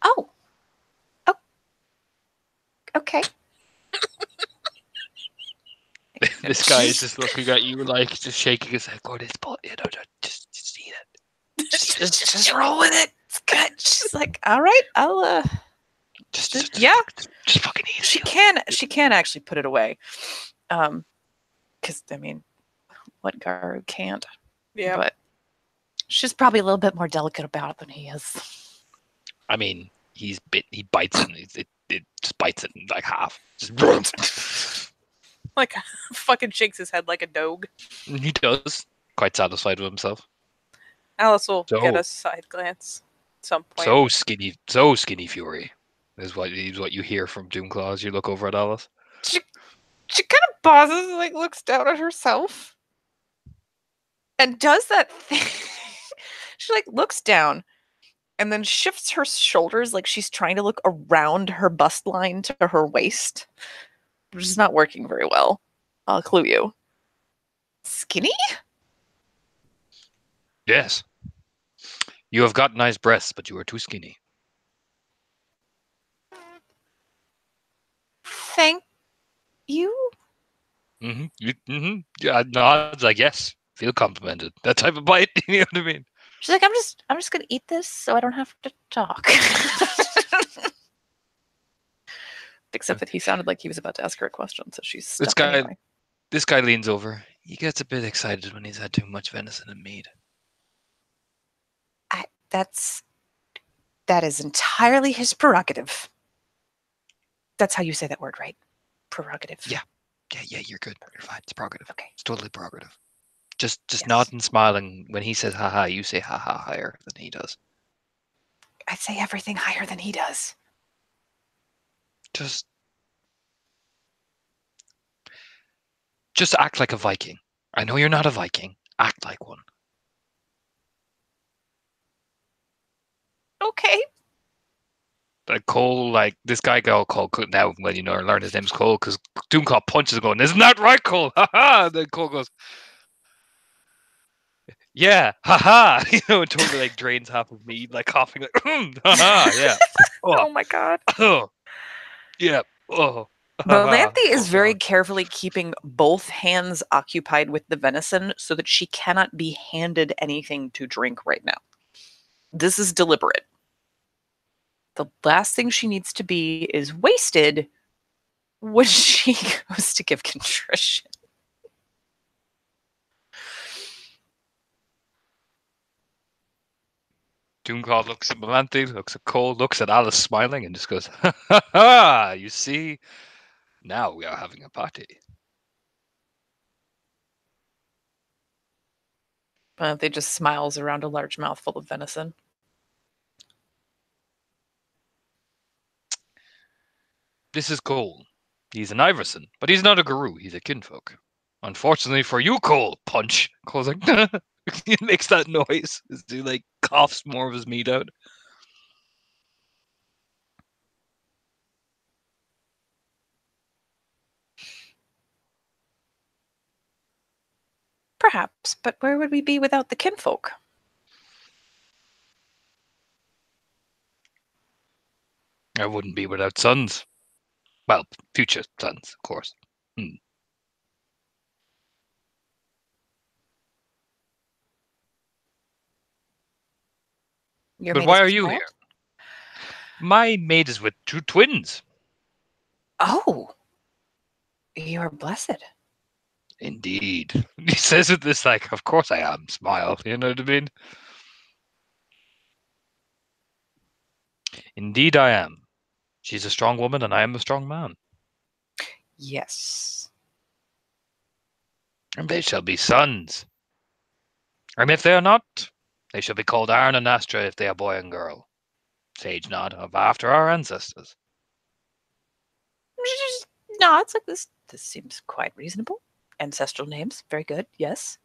Speaker 1: Oh, okay.
Speaker 4: This guy is just looking at you, like, just shaking his head, going, just eat it.
Speaker 1: Just roll with it. It's good. She's like, all right, I'll
Speaker 4: Just fucking eat it.
Speaker 1: She can actually put it away. Because I mean, what Garu can't.
Speaker 2: Yeah.
Speaker 1: But she's probably a little bit more delicate about it than he is.
Speaker 4: I mean, he bites it. It just bites it in like half. Just
Speaker 2: Like fucking shakes his head like a dog.
Speaker 4: he does. Quite satisfied with himself.
Speaker 2: Alice will
Speaker 4: So-
Speaker 2: get a side glance at some point.
Speaker 4: So skinny fury is what you hear from Doomclaw as you look over at Alice.
Speaker 1: She kind of pauses, like looks down at herself, and does that thing. She like looks down, and then shifts her shoulders like she's trying to look around her bust line to her waist, which is not working very well. I'll clue you. Skinny?
Speaker 4: Yes. You have got nice breasts, but you are too skinny.
Speaker 1: Thank you.
Speaker 4: Yeah, nods like yes. Feel complimented. That type of bite. You know what I mean?
Speaker 1: She's like, I'm just gonna eat this so I don't have to talk. Except that he sounded like he was about to ask her a question, so she's stuck anyway.
Speaker 4: This guy leans over. He gets a bit excited when he's had too much venison and meat.
Speaker 1: That is entirely his prerogative. That's how you say that word, right? Prerogative.
Speaker 4: Yeah. Yeah, you're good. You're fine. It's prerogative.
Speaker 1: Okay.
Speaker 4: It's totally prerogative. Just
Speaker 1: Yes.
Speaker 4: nod and smiling. When he says haha, you say haha higher than he does.
Speaker 1: I'd say everything higher than he does.
Speaker 4: Just act like a Viking. I know you're not a Viking. Act like one.
Speaker 1: Okay.
Speaker 4: Like Cole, like this guy got called now. Well, you know, I learned his name's Cole because Doomclaw punches him, going, "Isn't that right, Cole?" Haha. Then Cole goes, "Yeah, haha." You know, and totally like drains half of me, like coughing, like, haha, yeah.
Speaker 2: Oh my god.
Speaker 4: Oh, yeah. Oh.
Speaker 1: Melanthe is very carefully keeping both hands occupied with the venison so that she cannot be handed anything to drink right now. This is deliberate. The last thing she needs to be is wasted when she goes to give contrition.
Speaker 4: Doomclaw looks at Melanthe, looks at Cole, looks at Alice smiling, and just goes, "Ha ha ha! You see, now we are having a party."
Speaker 1: Melanthe just smiles around a large mouthful of venison.
Speaker 4: This is Cole. He's an Iverson, but he's not a guru. He's a kinfolk. Unfortunately for you, Cole, punch. Cole's like, he makes that noise as he like coughs more of his meat out.
Speaker 1: Perhaps, but where would we be without the kinfolk?
Speaker 4: I wouldn't be without sons. Well, future sons, of course.
Speaker 1: Your
Speaker 4: But
Speaker 1: maid
Speaker 4: why
Speaker 1: is
Speaker 4: are you
Speaker 1: small?
Speaker 4: here? My maid is with two twins.
Speaker 1: Oh, you are blessed.
Speaker 4: Indeed. He says with this, like, of course I am, smile. You know what I mean? Indeed I am. She's a strong woman and I am a strong man.
Speaker 1: Yes.
Speaker 4: And they shall be sons. And if they are not, they shall be called Aaron and Astra if they are boy and girl. Sage nod of after our ancestors.
Speaker 1: No, it's like this. This seems quite reasonable. Ancestral names, very good. Yes.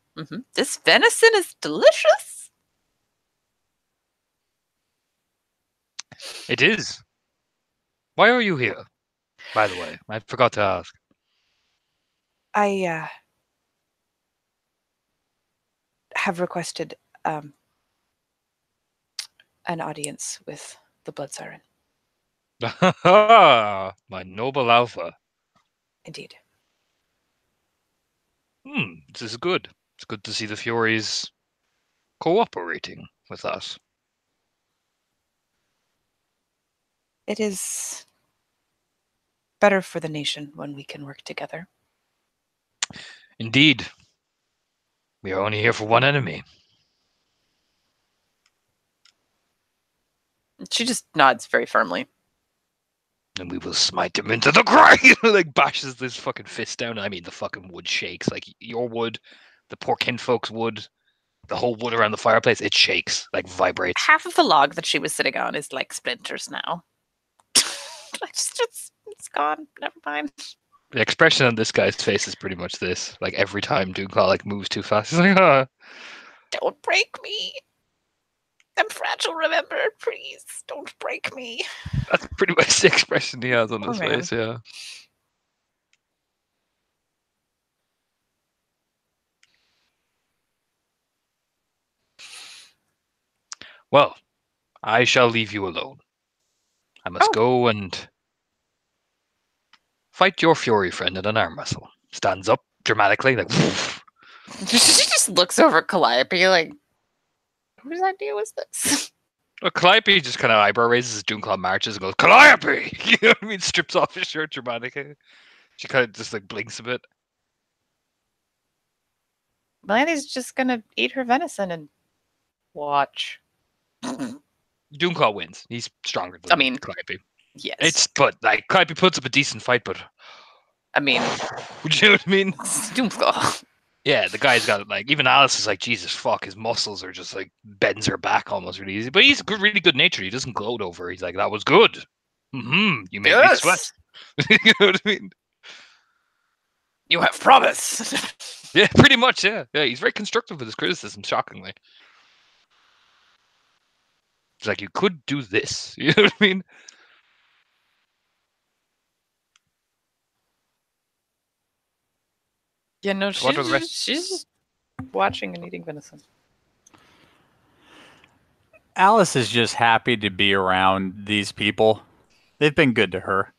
Speaker 1: This venison is delicious.
Speaker 4: It is. Why are you here? By the way, I forgot to ask.
Speaker 1: I have requested an audience with the blood siren.
Speaker 4: My noble alpha.
Speaker 1: Indeed.
Speaker 4: This is good. It's good to see the Furies cooperating with us.
Speaker 1: It is better for the nation when we can work together.
Speaker 4: Indeed. We are only here for one enemy.
Speaker 1: She just nods very firmly.
Speaker 4: And we will smite him into the ground. Like bashes this fucking fist down. I mean, the fucking wood shakes. Like your wood, the poor kinfolk's wood, the whole wood around the fireplace, it shakes, like vibrates.
Speaker 1: Half of the log that she was sitting on is like splinters now. It's gone. Never mind.
Speaker 4: The expression on this guy's face is pretty much this. Like every time Doomclaw like moves too fast, he's like, ah.
Speaker 1: Don't break me. I'm fragile, remember? Please, don't break me.
Speaker 4: That's pretty much the expression he has on
Speaker 1: Poor
Speaker 4: his
Speaker 1: man.
Speaker 4: face, yeah. Well, I shall leave you alone. I must go and fight your Fury friend in an arm wrestle. Stands up dramatically, like, woof.
Speaker 1: She just looks over at Calliope like, whose idea was this?
Speaker 4: Well, Calliope just kind of eyebrow raises as Doomclaw marches and goes, Calliope! You know what I mean? Strips off his shirt dramatically. She kind of just like blinks a bit.
Speaker 1: Melandy's just gonna eat her venison and watch.
Speaker 4: Doomclaw wins. He's stronger than Calliope.
Speaker 1: Yes.
Speaker 4: But like Calliope puts up a decent fight, but
Speaker 1: I mean,
Speaker 4: you know what I mean?
Speaker 1: Doomclaw.
Speaker 4: Yeah, the guy's got it. Like even Alice is like, Jesus fuck, his muscles are just like bends her back almost really easy. But he's good, really good natured. He doesn't gloat over. He's like, that was good. You made me sweat. You know what I mean?
Speaker 1: You have promise.
Speaker 4: Yeah, pretty much. Yeah, he's very constructive with his criticism. Shockingly, he's like, you could do this. You know what I mean?
Speaker 1: Yeah, no,
Speaker 4: What are the rest?
Speaker 1: she's just watching and eating venison.
Speaker 3: Alice is just happy to be around these people. They've been good to her.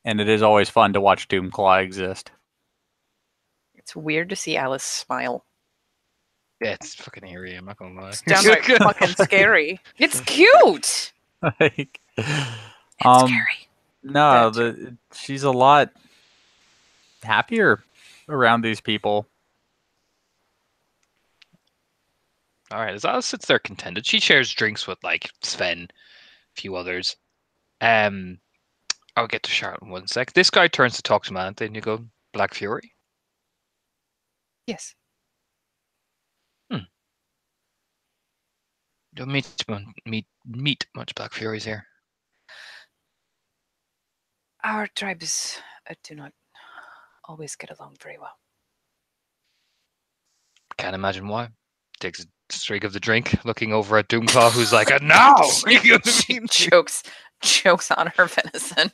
Speaker 3: And it is always fun to watch Doomclaw exist.
Speaker 1: It's weird to see Alice smile.
Speaker 4: Yeah, it's fucking eerie. I'm not gonna lie.
Speaker 2: It's downright fucking scary.
Speaker 1: It's cute.
Speaker 3: Like,
Speaker 1: It's scary.
Speaker 3: no, she's a lot happier around these people.
Speaker 4: All right, as Alice sits there contented, she shares drinks with like Sven, a few others. I'll get to Charlotte in 1 sec. This guy turns to talk to Manthe, and you go, Black Fury?
Speaker 1: Yes.
Speaker 4: Don't meet much Black Furies here.
Speaker 1: Our tribes do not always get along very well.
Speaker 4: Can't imagine why. Takes a swig of the drink, looking over at Doomclaw, who's like, "And now!" You know what I
Speaker 1: She
Speaker 4: mean?
Speaker 1: chokes on her venison.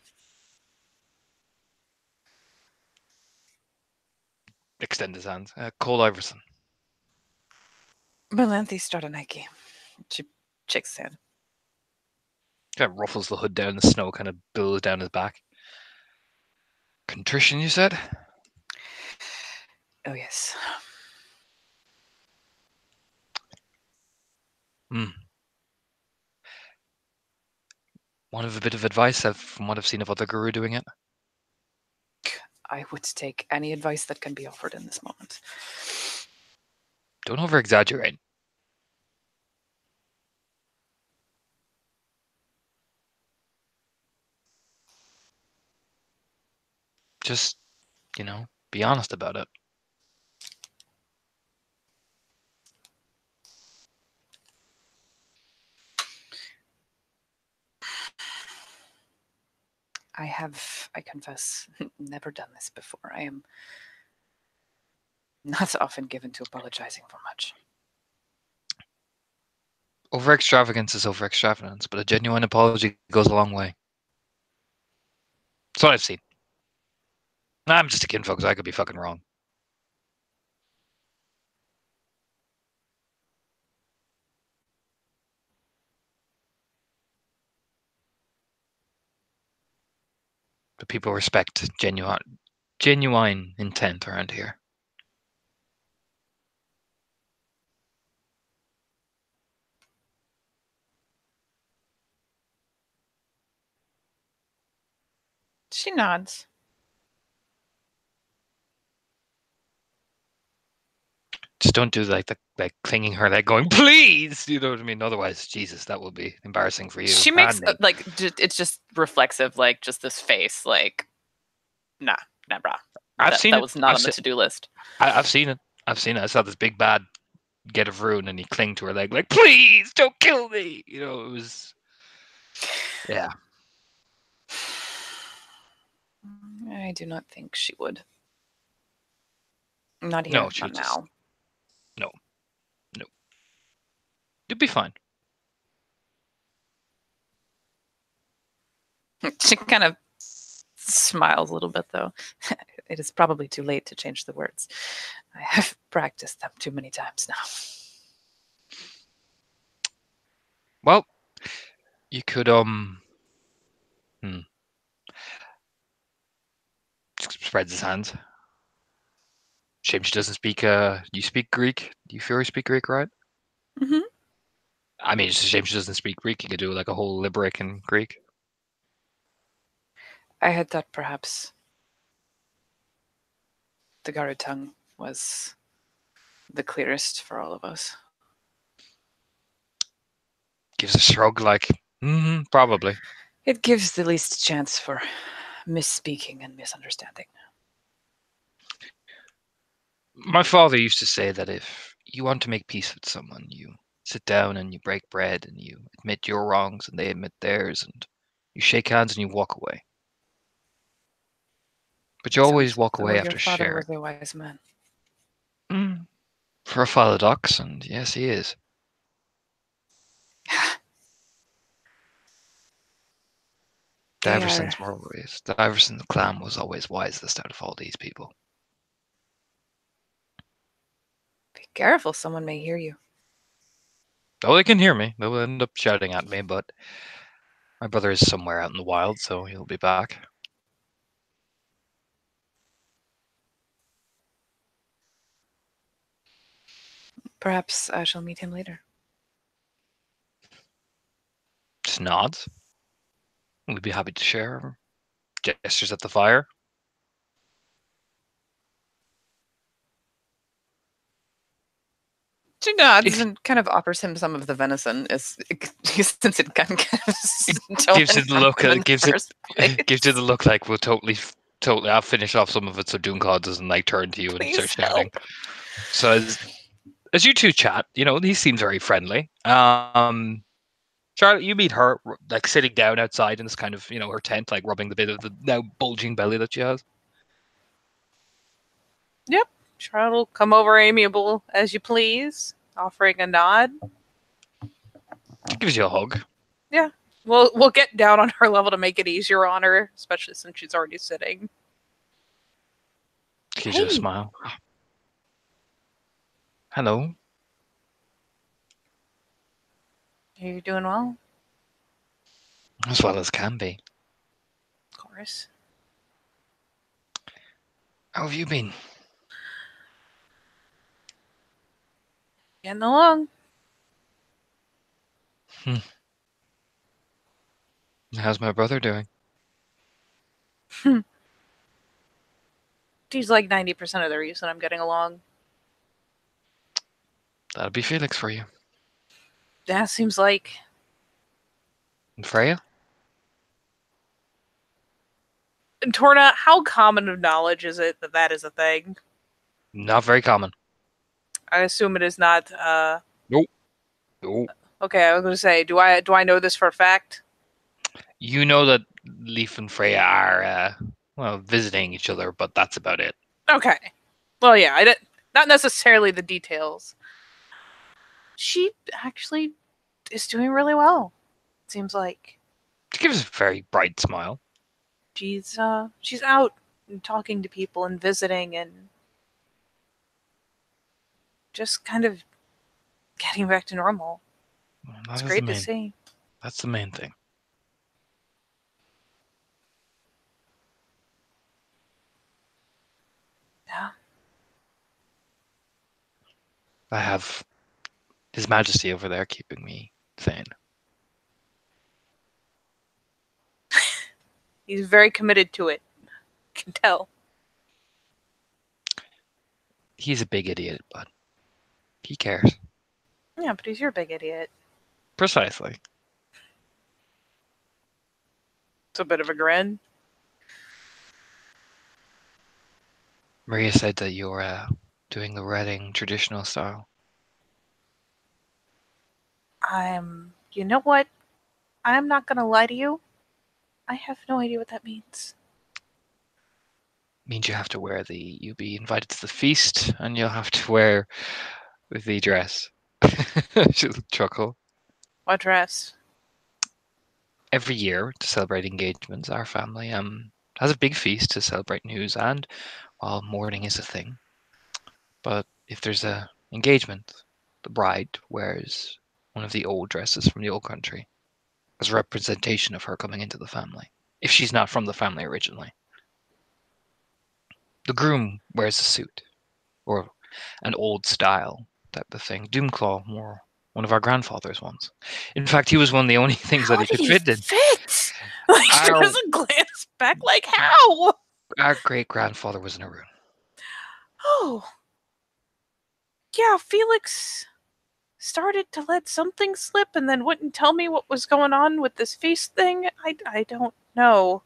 Speaker 4: Extend his hand. Cole Iverson.
Speaker 1: Melanthi Stratonike. She shakes his hand.
Speaker 4: Kind of ruffles the hood down, the snow kind of billows down his back. Contrition, you said?
Speaker 1: Oh, yes.
Speaker 4: One of a bit of advice from what I've seen of other guru doing it.
Speaker 1: I would take any advice that can be offered in this moment.
Speaker 4: Don't over exaggerate. Just, be honest about it.
Speaker 1: I confess, never done this before. I am not often given to apologizing for much.
Speaker 4: Over extravagance is over extravagance, but a genuine apology goes a long way. That's what I've seen. I'm just a kinfolk, so I could be fucking wrong. But people respect genuine intent around here.
Speaker 1: She nods.
Speaker 4: Just don't do like clinging her leg, going, "Please," you know what I mean? Otherwise, Jesus, that will be embarrassing for you.
Speaker 1: She makes it's just reflexive, like just this face, like, nah, brah. That was not on the to-do list.
Speaker 4: I've seen it. I saw this big bad get of Rune, and he clinged to her leg, like, "Please, don't kill me." It was, yeah.
Speaker 1: I do not think she would. Not here, not now.
Speaker 4: No. You'd be fine.
Speaker 1: She kind of smiles a little bit, though. It is probably too late to change the words. I have practiced them too many times now.
Speaker 4: Well, you could spreads his hands. Shame she doesn't speak. You speak Greek? Do you feel you speak Greek, right?
Speaker 1: Mm-hmm.
Speaker 4: I mean, it's a shame she doesn't speak Greek. You could do like a whole limerick in Greek.
Speaker 1: I had thought perhaps the Garu tongue was the clearest for all of us.
Speaker 4: Gives a shrug, like, probably.
Speaker 1: It gives the least chance for misspeaking and misunderstanding.
Speaker 4: My father used to say that if you want to make peace with someone, you sit down and you break bread and you admit your wrongs and they admit theirs and you shake hands and you walk away. But you always walk away after sharing.
Speaker 1: Your father was a wise man.
Speaker 4: For a father ducks, and yes, he is. The Iverson clan was always wisest out of all these people.
Speaker 1: Be careful, someone may hear you.
Speaker 4: Oh, they can hear me. They'll end up shouting at me, but my brother is somewhere out in the wild, so he'll be back.
Speaker 1: Perhaps I shall meet him later.
Speaker 4: Just nods. We'd be happy to share. Gestures at the fire.
Speaker 1: She nods and kind of offers him some of the venison, since it kind of
Speaker 4: gives it the look. Gives it the look like we'll totally. I'll finish off some of it so Doomclaw doesn't like turn to you and start shouting. So as you two chat, he seems very friendly. Charlotte, you meet her like sitting down outside in this kind of, her tent, like rubbing the bit of the now bulging belly that she has.
Speaker 2: Yep. Charlotte will come over amiable as you please, offering a nod.
Speaker 4: She gives you a hug.
Speaker 2: Yeah. We'll get down on her level to make it easier on her, especially since she's already sitting.
Speaker 4: She gives you a
Speaker 2: Hey.
Speaker 4: smile. Hello.
Speaker 2: You're doing well,
Speaker 4: As well as can be.
Speaker 2: of course.
Speaker 4: How have you been?
Speaker 2: Getting along.
Speaker 4: How's my brother doing?
Speaker 2: She's like 90% of the reason I'm getting along.
Speaker 4: That'll be Felix for you.
Speaker 2: That seems like.
Speaker 4: And Freya?
Speaker 2: And Torna, how common of knowledge is it that that is a thing?
Speaker 4: Not very common.
Speaker 2: I assume it is not.
Speaker 4: Nope.
Speaker 2: Okay, I was going to say, do I know this for a fact?
Speaker 4: You know that Leaf and Freya are, visiting each other, but that's about it.
Speaker 2: Okay. Well, yeah, not necessarily the details. She actually is doing really well. It seems like
Speaker 4: She gives a very bright smile.
Speaker 2: she's out and talking to people and visiting and just kind of getting back to normal.
Speaker 4: Well,
Speaker 2: It's great to see.
Speaker 4: That's the main thing.
Speaker 2: Yeah.
Speaker 4: I have His Majesty over there keeping me sane.
Speaker 2: He's very committed to it. Can tell.
Speaker 4: He's a big idiot, but he cares.
Speaker 2: Yeah, but he's your big idiot.
Speaker 4: Precisely.
Speaker 2: It's a bit of a grin.
Speaker 4: Maria said that you're doing the wedding traditional style.
Speaker 2: You know what? I'm not gonna lie to you. I have no idea what that means.
Speaker 4: Means you'll be invited to the feast, and you'll have to wear the dress. She'll chuckle.
Speaker 2: What dress?
Speaker 4: Every year to celebrate engagements, our family has a big feast to celebrate news, and while mourning is a thing, but if there's a engagement, the bride wears one of the old dresses from the old country as a representation of her coming into the family, if she's not from the family originally. The groom wears a suit, or an old style type of thing. Doomclaw wore one of our grandfather's ones. In fact, he was one of the only things that
Speaker 2: How
Speaker 4: he
Speaker 2: did
Speaker 4: could
Speaker 2: he
Speaker 4: fit in.
Speaker 2: fit? Like she
Speaker 4: Our-
Speaker 2: doesn't glance back. Like how?
Speaker 4: Our great grandfather was in a room.
Speaker 2: Oh, yeah. Felix started to let something slip and then wouldn't tell me what was going on with this feast thing. I don't know.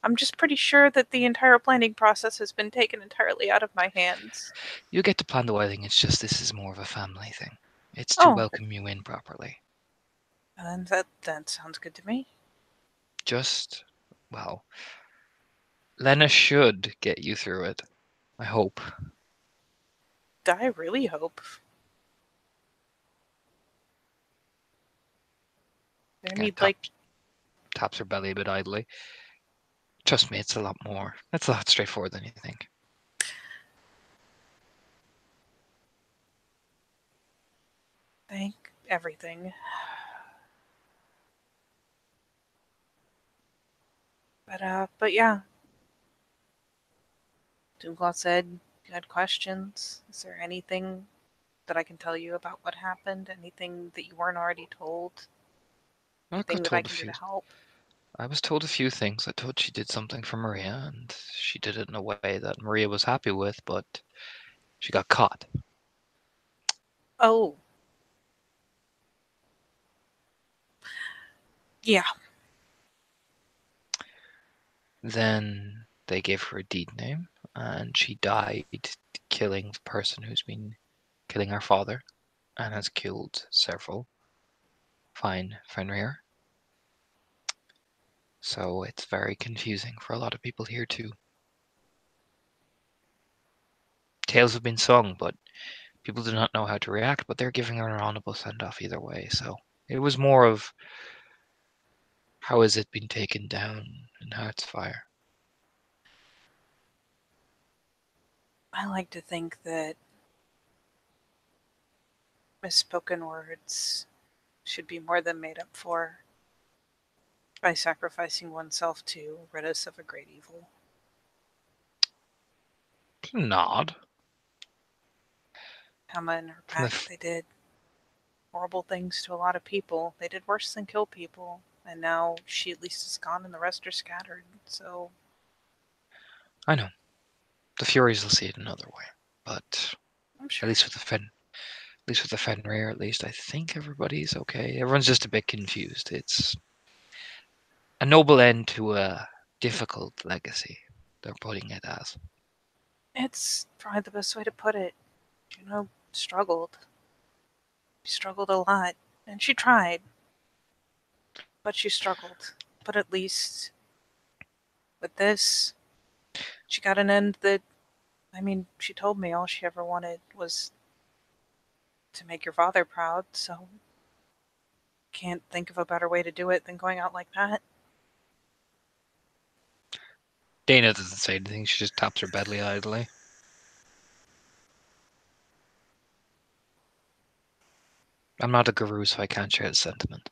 Speaker 2: I'm just pretty sure that the entire planning process has been taken entirely out of my hands.
Speaker 4: You get to plan the wedding, it's just this is more of a family thing. It's to
Speaker 2: Oh.
Speaker 4: welcome you in properly.
Speaker 2: And that sounds good to me.
Speaker 4: Just, well, Lena should get you through it. I hope.
Speaker 2: I really hope. I
Speaker 4: Yeah,
Speaker 2: need like
Speaker 4: taps her belly a bit idly. Trust me, it's a lot more. It's a lot straightforward than you think.
Speaker 2: thank everything. But yeah. Doomclaw said you had questions. Is there anything that I can tell you about what happened? Anything that you weren't already told? Anything that I can do to help?
Speaker 4: I was told a few things. I told she did something for Maria, and she did it in a way that Maria was happy with, but she got caught.
Speaker 2: Oh. Yeah.
Speaker 4: Then they gave her a deed name, and she died killing the person who's been killing our father and has killed several Fine, Fenrir. So it's very confusing for a lot of people here too. Tales have been sung, but people do not know how to react, but they're giving her an honorable send-off either way. So it was more of how has it been taken down in Heartsfire.
Speaker 2: I like to think that misspoken words should be more than made up for by sacrificing oneself to rid us of a great evil.
Speaker 4: Nod.
Speaker 2: Emma and her
Speaker 4: From the
Speaker 2: pack, they did horrible things to a lot of people. They did worse than kill people. And now she at least is gone and the rest are scattered. So
Speaker 4: I know. The Furies will see it another way. But
Speaker 2: I'm sure.
Speaker 4: at least with the Fenrir, at least I think everybody's okay. Everyone's just a bit confused. It's a noble end to a difficult legacy. They're putting it as.
Speaker 2: It's probably the best way to put it. Struggled. She struggled a lot. And she tried. But she struggled. But at least with this, she got an end that, she told me all she ever wanted was to make your father proud, so can't think of a better way to do it than going out like that.
Speaker 4: Dana doesn't say anything. She just taps her belly idly. I'm not a guru, so I can't share the sentiment.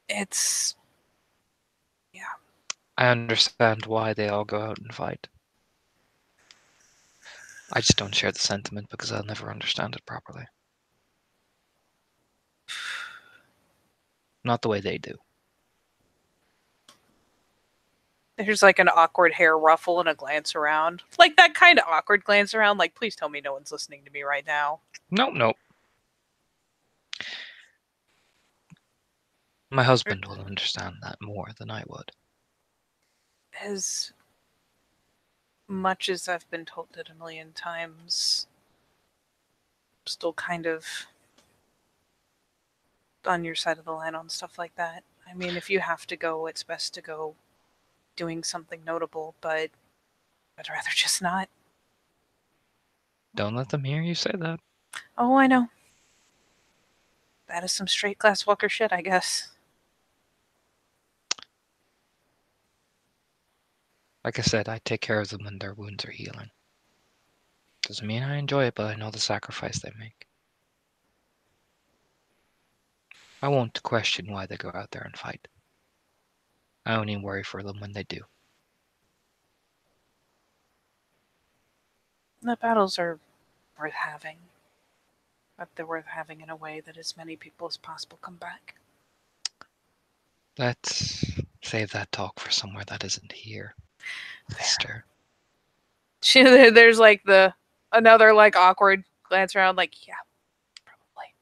Speaker 2: It's... yeah.
Speaker 4: I understand why they all go out and fight. I just don't share the sentiment because I'll never understand it properly. Not the way they do.
Speaker 2: There's like an awkward hair ruffle and a glance around. Like that kind of awkward glance around, like, please tell me no one's listening to me right now.
Speaker 4: Nope. My husband will understand that more than I would.
Speaker 2: As much as I've been told it a million times, I'm still kind of on your side of the line on stuff like that. I mean, if you have to go, it's best to go doing something notable, but I'd rather just not.
Speaker 4: Don't let them hear you say that.
Speaker 2: Oh, I know. That is some straight glass walker shit, I guess.
Speaker 4: Like I said, I take care of them when their wounds are healing. Doesn't mean I enjoy it, but I know the sacrifice they make. I won't question why they go out there and fight. I only worry for them when they do.
Speaker 2: The battles are worth having. But they're worth having in a way that as many people as possible come back.
Speaker 4: Let's save that talk for somewhere that isn't here. Mister.
Speaker 2: There's like another like awkward glance around, like, yeah, probably.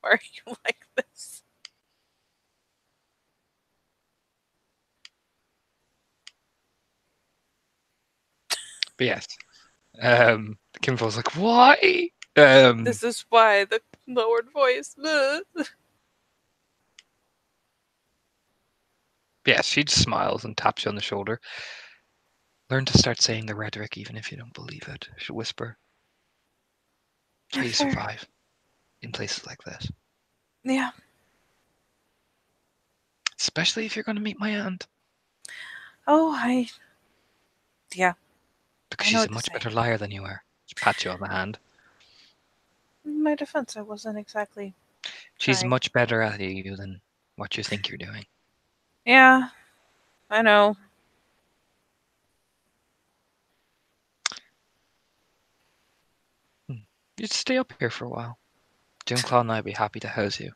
Speaker 2: Why are you like this?
Speaker 4: But yes. Kimfo's like, why?
Speaker 2: This is why the lowered voice.
Speaker 4: Yes, she just smiles and taps you on the shoulder. Learn to start saying the rhetoric even if you don't believe it. She'll whisper. That's how you survive in places like this.
Speaker 2: Yeah.
Speaker 4: Especially if you're going to meet my aunt.
Speaker 2: Oh, yeah.
Speaker 4: Because
Speaker 2: I know
Speaker 4: she's a
Speaker 2: what to
Speaker 4: much
Speaker 2: say.
Speaker 4: better liar than you are. She pats you on the hand.
Speaker 2: In my defense, I wasn't exactly
Speaker 4: She's
Speaker 2: trying.
Speaker 4: much better at you than what you think you're doing.
Speaker 2: Yeah, I know.
Speaker 4: You'd stay up here for a while. Duneclaw and I'd be happy to house you.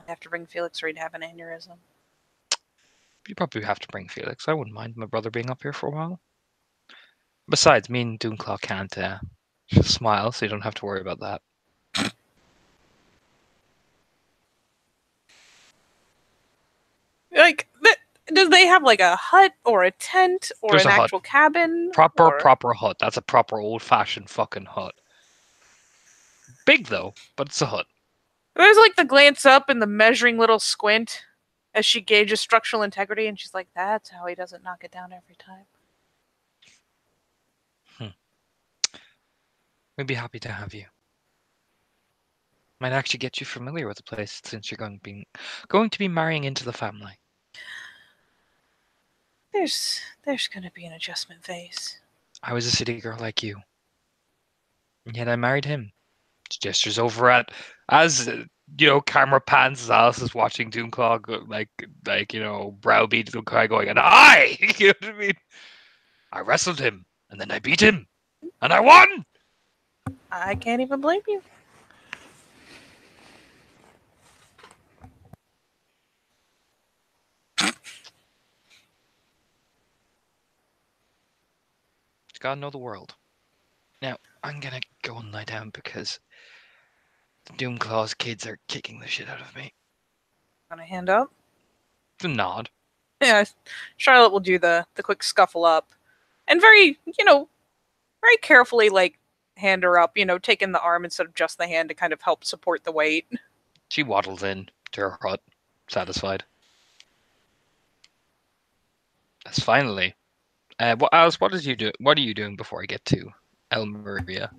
Speaker 2: I have to bring Felix or he'd have an aneurysm.
Speaker 4: You probably have to bring Felix. I wouldn't mind my brother being up here for a while. Besides, me and Duneclaw can't smile, so you don't have to worry about that.
Speaker 2: they have like a hut or a tent or
Speaker 4: There's
Speaker 2: an
Speaker 4: a hut.
Speaker 2: actual cabin?
Speaker 4: Proper hut. That's a proper old-fashioned fucking hut. Big though, but it's a hut.
Speaker 2: There's like the glance up and the measuring little squint as she gauges structural integrity, and she's like, "That's how he doesn't knock it down every time."
Speaker 4: We'd be happy to have you. Might actually get you familiar with the place since you're going to be marrying into the family.
Speaker 2: There's gonna be an adjustment phase.
Speaker 4: I was a city girl like you, and yet I married him. She gestures over at as camera pans as Alice is watching Doomclaw browbeat Doomclaw going, and I, you know what I mean? I wrestled him, and then I beat him, and I won.
Speaker 2: I can't even blame you.
Speaker 4: Gotta know the world. Now, I'm gonna go and lie down because the Doomclaw's kids are kicking the shit out of me.
Speaker 2: Gonna hand up?
Speaker 4: The nod.
Speaker 2: Yeah, Charlotte will do the quick scuffle up. And very carefully, like, hand her up, taking the arm instead of just the hand to kind of help support the weight.
Speaker 4: She waddles in to her hut, satisfied. That's finally. Alice, what are you doing before I get to El Maria?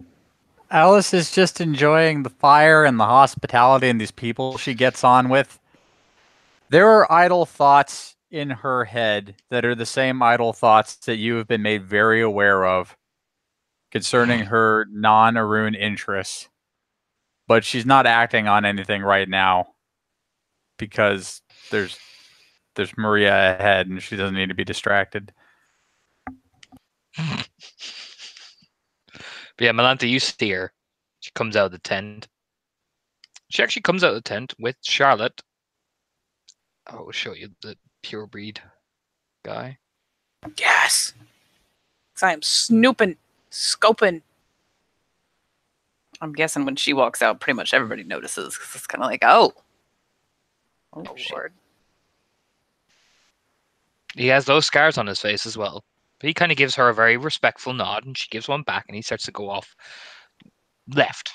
Speaker 3: Alice is just enjoying the fire and the hospitality and these people she gets on with. There are idle thoughts in her head that are the same idle thoughts that you have been made very aware of concerning her non-Arun interests. But she's not acting on anything right now because there's Maria ahead and she doesn't need to be distracted.
Speaker 4: But yeah, Melantha, you see her. She comes out of the tent. She actually comes out of the tent with Charlotte. I will show you the pure breed guy.
Speaker 2: Yes! Because I am snooping, scoping.
Speaker 1: I'm guessing when she walks out, pretty much everybody notices because it's kind of like, oh shit.
Speaker 2: Lord.
Speaker 4: He has those scars on his face as well. But he kind of gives her a very respectful nod, and she gives one back, and he starts to go off left.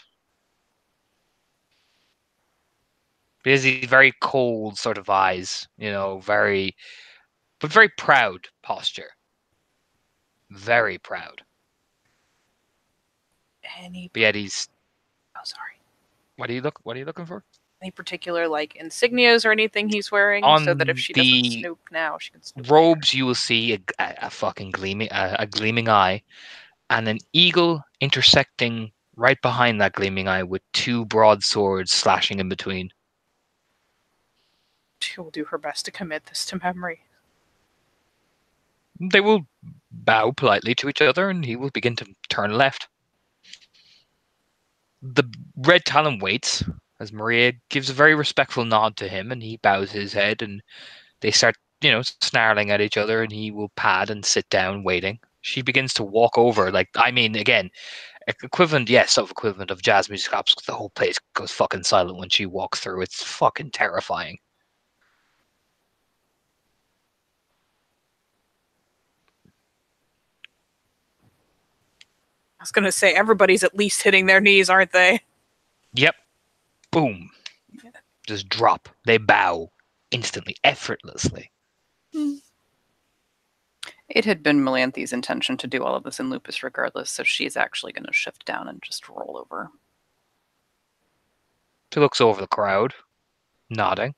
Speaker 4: Because he's very cold sort of eyes, very proud posture. Very proud. But yet he's.
Speaker 2: Oh, sorry.
Speaker 4: What are you looking for?
Speaker 2: Any particular insignias or anything he's wearing, so that if she doesn't snoop now, she can snoop
Speaker 4: robes
Speaker 2: later.
Speaker 4: You will see a fucking gleaming eye, and an eagle intersecting right behind that gleaming eye with two broadswords slashing in between.
Speaker 2: She will do her best to commit this to memory.
Speaker 4: They will bow politely to each other, and he will begin to turn left. The Red Talon waits as Maria gives a very respectful nod to him, and he bows his head, and they start, snarling at each other, and he will pad and sit down waiting. She begins to walk over, again, equivalent of jazz music stops. The whole place goes fucking silent when she walks through. It's fucking terrifying.
Speaker 2: I was gonna say, everybody's at least hitting their knees, aren't they?
Speaker 4: Yep. Boom.
Speaker 2: Yeah.
Speaker 4: Just drop. They bow instantly, effortlessly.
Speaker 1: It had been Melanthi's intention to do all of this in Lupus regardless, so she's actually going to shift down and just roll over.
Speaker 4: She looks over the crowd, nodding.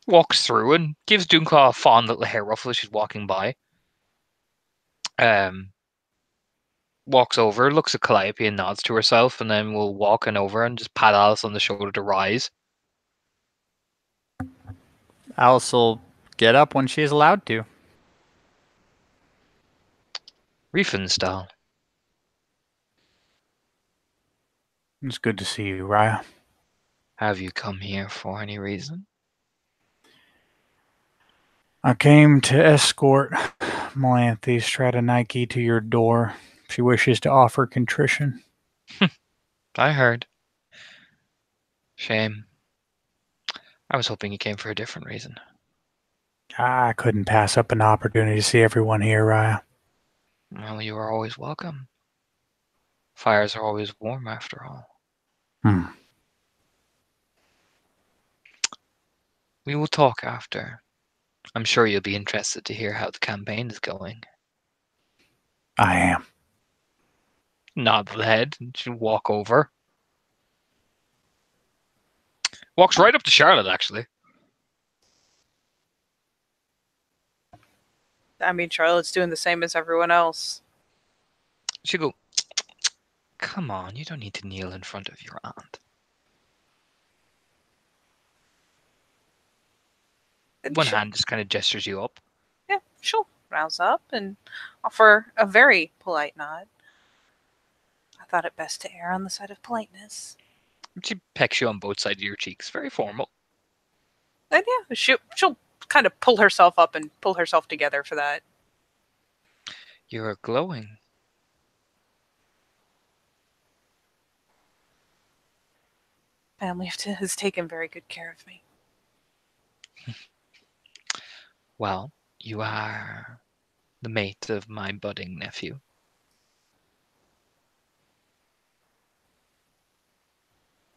Speaker 4: Walks through and gives Doomclaw a fond little hair ruffle as she's walking by. Walks over, looks at Calliope and nods to herself, and then will walk over and just pat Alice on the shoulder to rise.
Speaker 3: Alice will get up when she is allowed to.
Speaker 4: Riefenstahl.
Speaker 3: It's good to see you, Raya.
Speaker 4: Have you come here for any reason?
Speaker 3: I came to escort Melanthe Stratonike to your door. She wishes to offer contrition.
Speaker 4: I heard. Shame. I was hoping you came for a different reason.
Speaker 3: I couldn't pass up an opportunity to see everyone here, Raya.
Speaker 4: Well, you are always welcome. Fires are always warm, after all.
Speaker 3: Hmm.
Speaker 4: We will talk after. I'm sure you'll be interested to hear how the campaign is going.
Speaker 3: I am.
Speaker 4: Nod the head and she'll walk over. Walks right up to Charlotte, actually.
Speaker 2: I mean, Charlotte's doing the same as everyone else.
Speaker 4: She'll go, come on, you don't need to kneel in front of your aunt.
Speaker 2: And
Speaker 4: One hand just kind of gestures you up.
Speaker 2: Yeah, she'll rouse up and offer a very polite nod. I thought it best to err on the side of politeness.
Speaker 4: She pecks you on both sides of your cheeks. Very formal.
Speaker 2: And yeah, she'll kind of pull herself up and pull herself together for that.
Speaker 4: You're glowing.
Speaker 2: Family has taken very good care of me.
Speaker 4: Well, you are the mate of my budding nephew.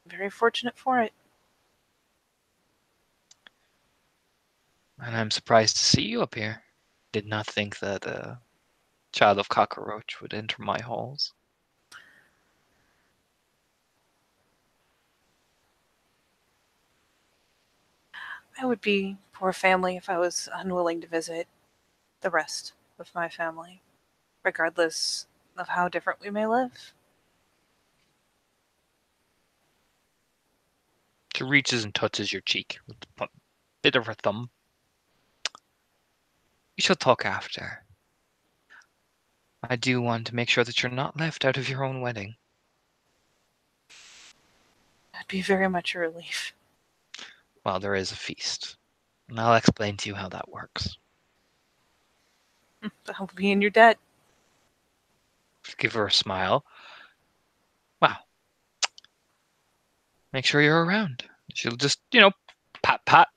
Speaker 2: Very fortunate for it.
Speaker 4: And I'm surprised to see you up here. Did not think that a child of cockroach would enter my halls.
Speaker 2: I would be poor family if I was unwilling to visit the rest of my family, regardless of how different we may live.
Speaker 4: She reaches and touches your cheek with the bit of her thumb. We shall talk after. I do want to make sure that you're not left out of your own wedding.
Speaker 2: That'd be very much a relief.
Speaker 4: Well, there is a feast. And I'll explain to you how that works.
Speaker 2: I'll be in your debt.
Speaker 4: Give her a smile. Wow. Make sure you're around. She'll just, pat, pat.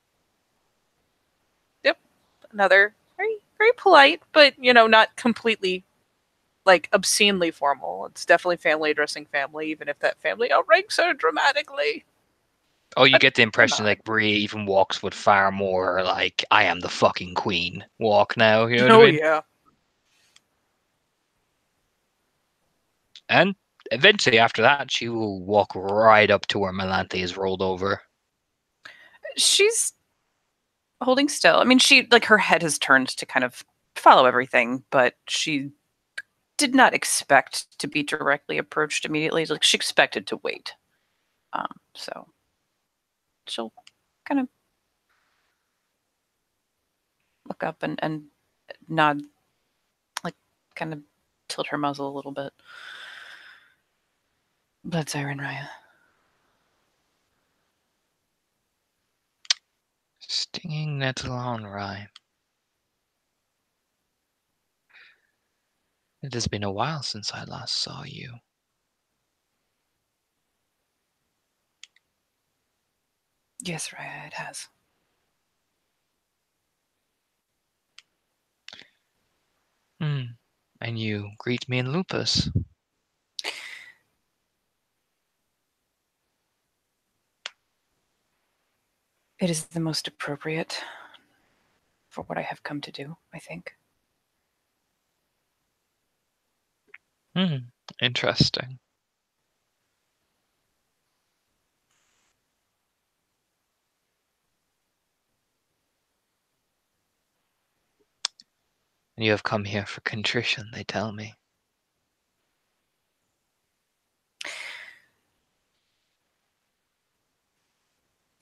Speaker 2: Another very, very polite, but not completely like obscenely formal. It's definitely family addressing family, even if that family outranks her dramatically.
Speaker 4: Oh, you
Speaker 2: But
Speaker 4: get the impression
Speaker 2: nod.
Speaker 4: like Brie even walks with far more like I am the fucking queen walk now. You know
Speaker 2: Oh
Speaker 4: what I mean?
Speaker 2: yeah.
Speaker 4: And eventually after that, she will walk right up to where Melanthe is rolled over.
Speaker 1: She's holding still. I mean, she like her head has turned to kind of follow everything, but she did not expect to be directly approached immediately. Like she expected to wait. So she'll kind of look up and nod, like kind of tilt her muzzle a little bit. Blood Siren Raya.
Speaker 4: Stinging nettle on rye. It has been a while since I last saw you.
Speaker 1: Yes, Raya, it has.
Speaker 4: And you greet me in lupus.
Speaker 1: It is the most appropriate for what I have come to do, I think.
Speaker 4: Interesting. And you have come here for contrition, they tell me.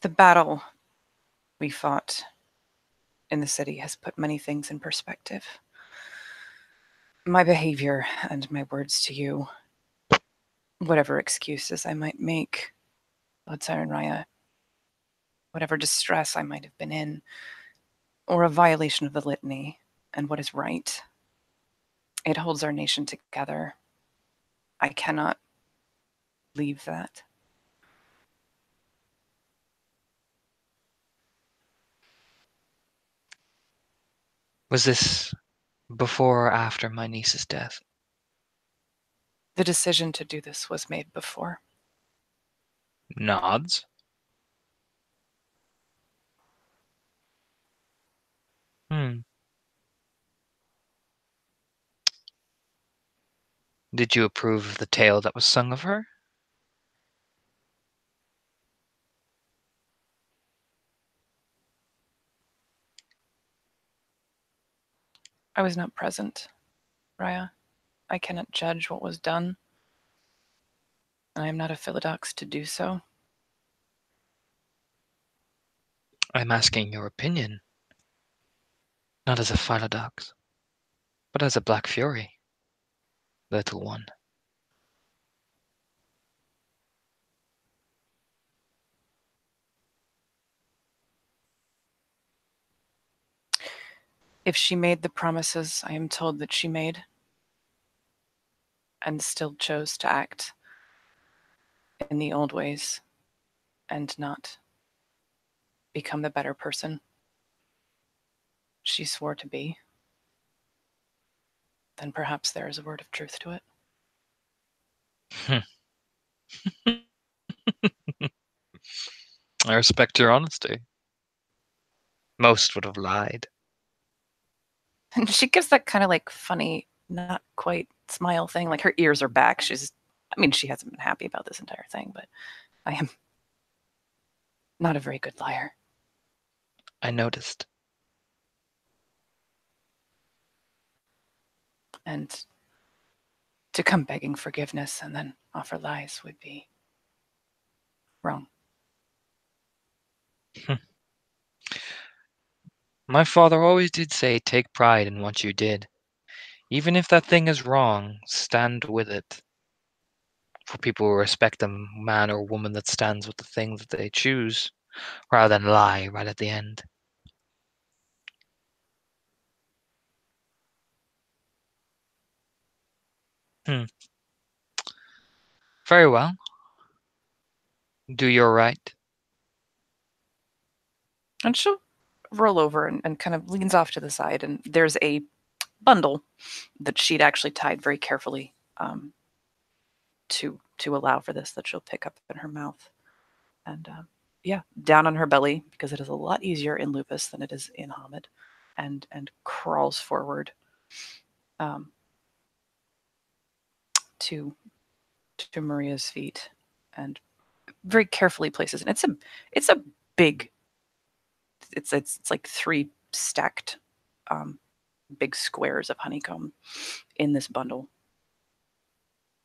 Speaker 1: The battle we fought in the city has put many things in perspective. My behavior and my words to you, whatever excuses I might make, Blood Siren Raya, whatever distress I might have been in, or a violation of the litany and what is right, it holds our nation together. I cannot leave that.
Speaker 4: Was this before or after my niece's death?
Speaker 1: The decision to do this was made before.
Speaker 4: Nods. Hmm. Did you approve of the tale that was sung of her?
Speaker 1: I was not present, Raya. I cannot judge what was done, and I am not a Philodox to do so.
Speaker 4: I'm asking your opinion, not as a Philodox, but as a Black Fury, little one.
Speaker 1: If she made the promises I am told that she made, and still chose to act in the old ways and not become the better person she swore to be, then perhaps there is a word of truth to it.
Speaker 4: I respect your honesty. Most would have lied.
Speaker 1: And she gives that kind of like funny, not quite smile thing. Like her ears are back. I mean, she hasn't been happy about this entire thing, but I am not a very good liar.
Speaker 4: I noticed.
Speaker 1: And to come begging forgiveness and then offer lies would be wrong.
Speaker 4: My father always did say, take pride in what you did. Even if that thing is wrong, stand with it. For people who respect a man or woman that stands with the thing that they choose, rather than lie right at the end. Hmm. Very well. Do your right.
Speaker 1: And she'll roll over and kind of leans off to the side, and there's a bundle that she'd actually tied very carefully to allow for this that she'll pick up in her mouth. And yeah, down on her belly, because it is a lot easier in Lupus than it is in Hamid, and crawls forward um, to Maria's feet and very carefully places. And it's a big. It's like three stacked big squares of honeycomb in this bundle.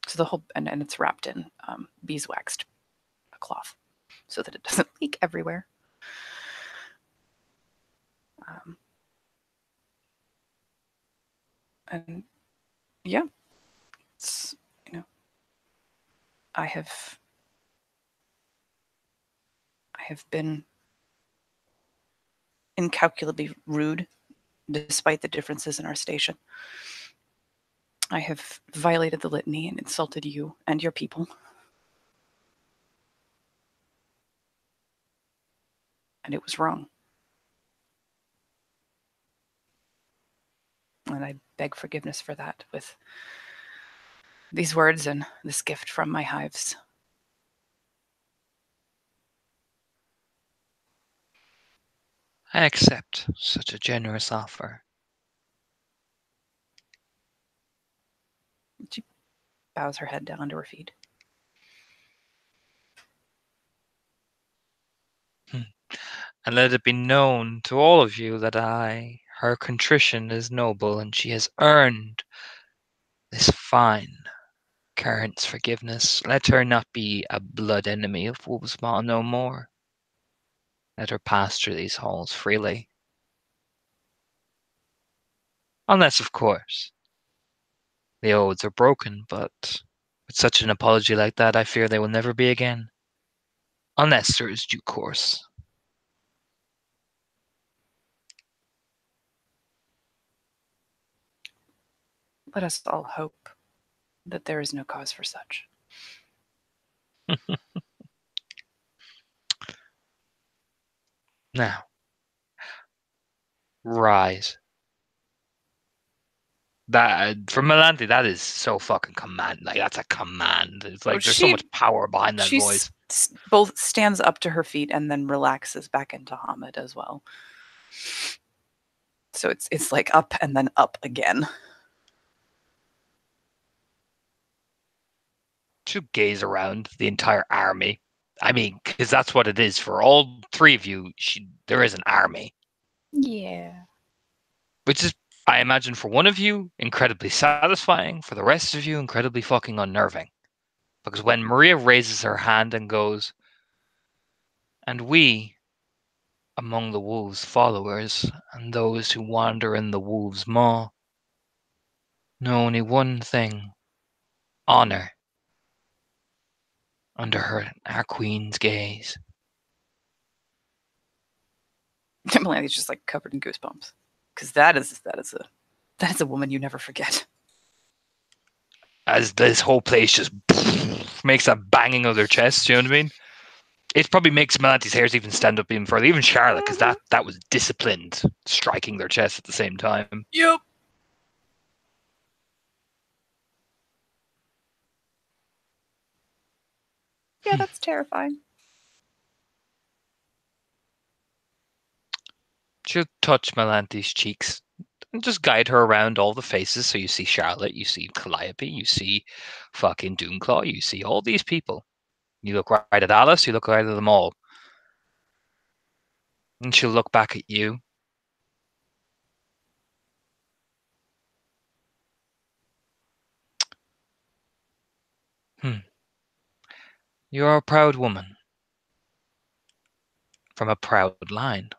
Speaker 1: So the whole and it's wrapped in beeswaxed cloth so that it doesn't leak everywhere. Um, and yeah, it's I have been incalculably rude despite the differences in our station. I have violated the litany and insulted you and your people. And it was wrong. And I beg forgiveness for that with these words and this gift from my hives.
Speaker 4: I accept such a generous offer.
Speaker 1: She bows her head down to her feet.
Speaker 4: And let it be known to all of you that her contrition is noble, and she has earned this fine current's forgiveness. Let her not be a blood enemy of Wolfsbottom no more. Let her pass through these halls freely. Unless, of course, the oaths are broken, but with such an apology like that, I fear they will never be again. Unless there is due course.
Speaker 1: Let us all hope that there is no cause for such.
Speaker 4: Now, rise. That from Melante, that is so fucking command. Like that's a command. It's like there's so much power behind that
Speaker 1: She
Speaker 4: voice.
Speaker 1: both stands up to her feet and then relaxes back into Hamid as well. So it's like up and then up again.
Speaker 4: To gaze around the entire army. I mean, because that's what it is for all three of you. There is an army,
Speaker 1: Yeah.
Speaker 4: which is, I imagine, for one of you incredibly satisfying. For the rest of you, incredibly fucking unnerving. Because when Maria raises her hand and goes, "And we, among the wolves' followers, and those who wander in the wolves' maw, know only one thing: honor." Under our queen's gaze.
Speaker 1: Melanthe's just like covered in goosebumps. Because that is a woman you never forget.
Speaker 4: As this whole place just makes that banging of their chest, you know what I mean? It probably makes Melante's hairs even stand up even further. Even Charlotte, because that was disciplined, striking their chest at the same time.
Speaker 1: Yep. Yeah, that's terrifying.
Speaker 4: She'll touch Melante's cheeks and just guide her around all the faces. So you see Charlotte, you see Calliope, you see fucking Doonclaw, you see all these people. You look right at Alice, you look right at them all. And she'll look back at you. You're a proud woman. From a proud line.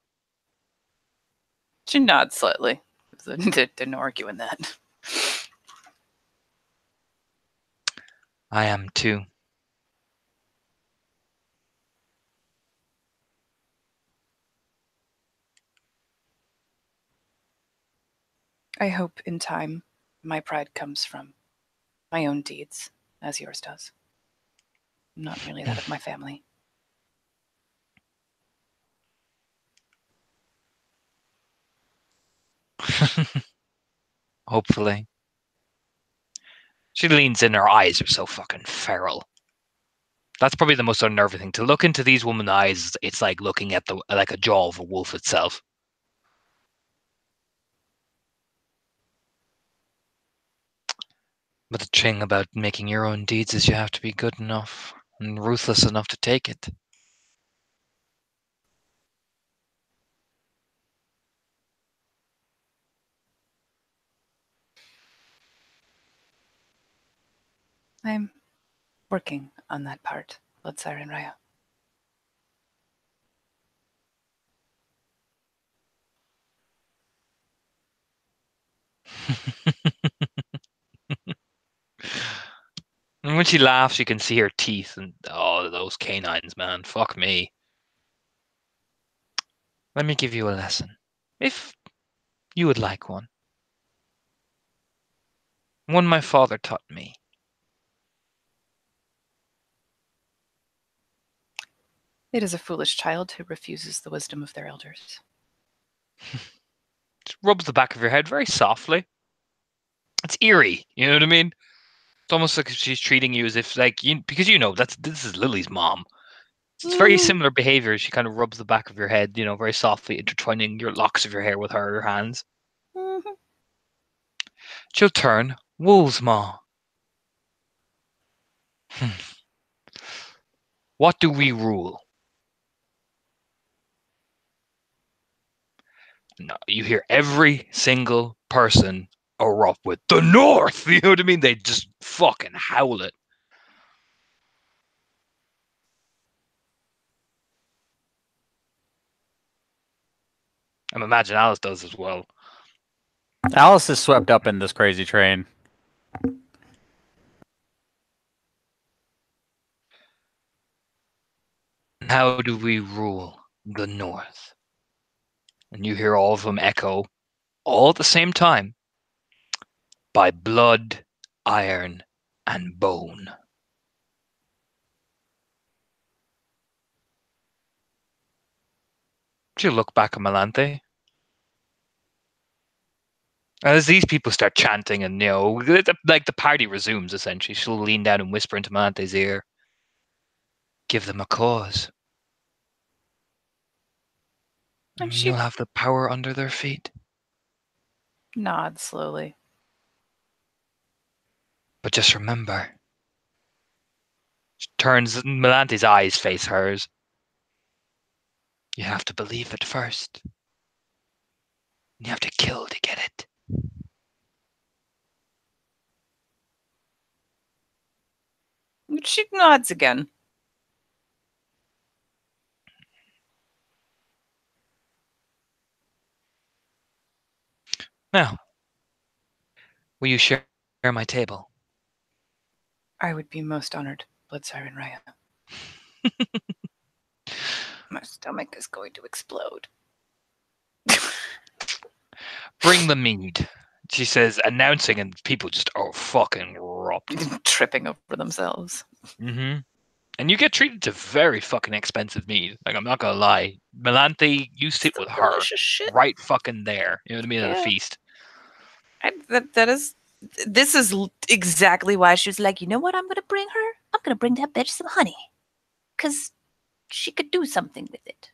Speaker 1: She nods slightly. Didn't argue in that.
Speaker 4: I am too.
Speaker 1: I hope in time my pride comes from my own deeds, as yours does. Not merely that of my family.
Speaker 4: Hopefully. She leans in, her eyes are so fucking feral. That's probably the most unnerving thing. To look into these women's eyes, it's like looking at like a jaw of a wolf itself. But the thing about making your own deeds is you have to be good enough and ruthless enough to take it.
Speaker 1: I'm working on that part, Blood Siren Raya.
Speaker 4: And when she laughs, you can see her teeth and oh, those canines, man. Fuck me. Let me give you a lesson, if you would like one. One my father taught me.
Speaker 1: It is a foolish child who refuses the wisdom of their elders.
Speaker 4: Just rubs the back of your head very softly. It's eerie, you know what I mean? It's almost like she's treating you as if, like, because this is Lily's mom. It's very similar behavior. She kind of rubs the back of your head, very softly, intertwining your locks of your hair with her hands.
Speaker 1: Mm-hmm.
Speaker 4: She'll turn wolf's maw. What do we rule? No, you hear every single person erupt with the North. You know what I mean? They just fucking howl it. I imagine Alice does as well.
Speaker 3: Alice is swept up in this crazy train.
Speaker 4: How do we rule the North? And you hear all of them echo, all at the same time, by blood, iron, and bone. She'll look back at Melanthe. As these people start chanting and, like the party resumes, essentially, she'll lean down and whisper into Malante's ear. Give them a cause.
Speaker 1: And
Speaker 4: And
Speaker 1: she
Speaker 4: you'll have the power under their feet.
Speaker 1: nods slowly.
Speaker 4: But just remember. She turns, Melante's eyes face hers. You have to believe it first. You have to kill to get it.
Speaker 1: She nods again.
Speaker 4: Now, will you share my table?
Speaker 1: I would be most honored, Blood Siren Raya. My stomach is going to explode.
Speaker 4: Bring the mead, she says, announcing, and people just fucking erupt.
Speaker 1: Tripping over themselves.
Speaker 4: Mm-hmm. And you get treated to very fucking expensive mead. Like, I'm not gonna lie. Melante, you sit with her
Speaker 1: Delicious shit.
Speaker 4: right fucking there. You know what I mean? At a
Speaker 1: Yeah.
Speaker 4: feast.
Speaker 1: This is exactly why she was like, you know what I'm going to bring her?
Speaker 5: I'm gonna bring that bitch some honey. Cause she could do something with it.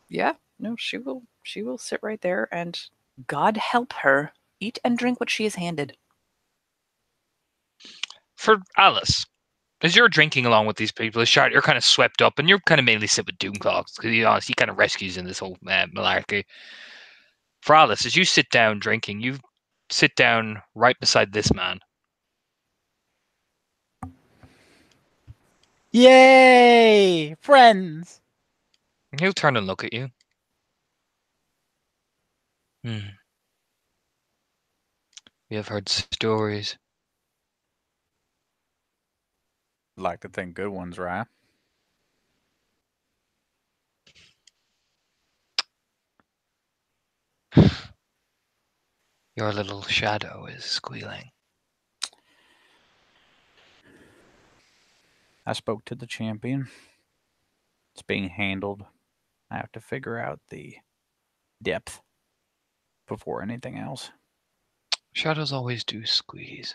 Speaker 1: Yeah, no, she will sit right there and God help her eat and drink what she is handed.
Speaker 4: For Alice, as you're drinking along with these people, you're kind of swept up, and you're kind of mainly sit with Doomclogs, because he kind of rescues in this whole malarkey. For Alice, as you sit down drinking, you sit down right beside this man.
Speaker 3: Yay! Friends!
Speaker 4: And he'll turn and look at you. We have heard stories.
Speaker 3: Like to think good ones, right?
Speaker 4: Your little shadow is squealing.
Speaker 3: I spoke to the champion. It's being handled. I have to figure out the depth before anything else.
Speaker 4: Shadows always do squeal.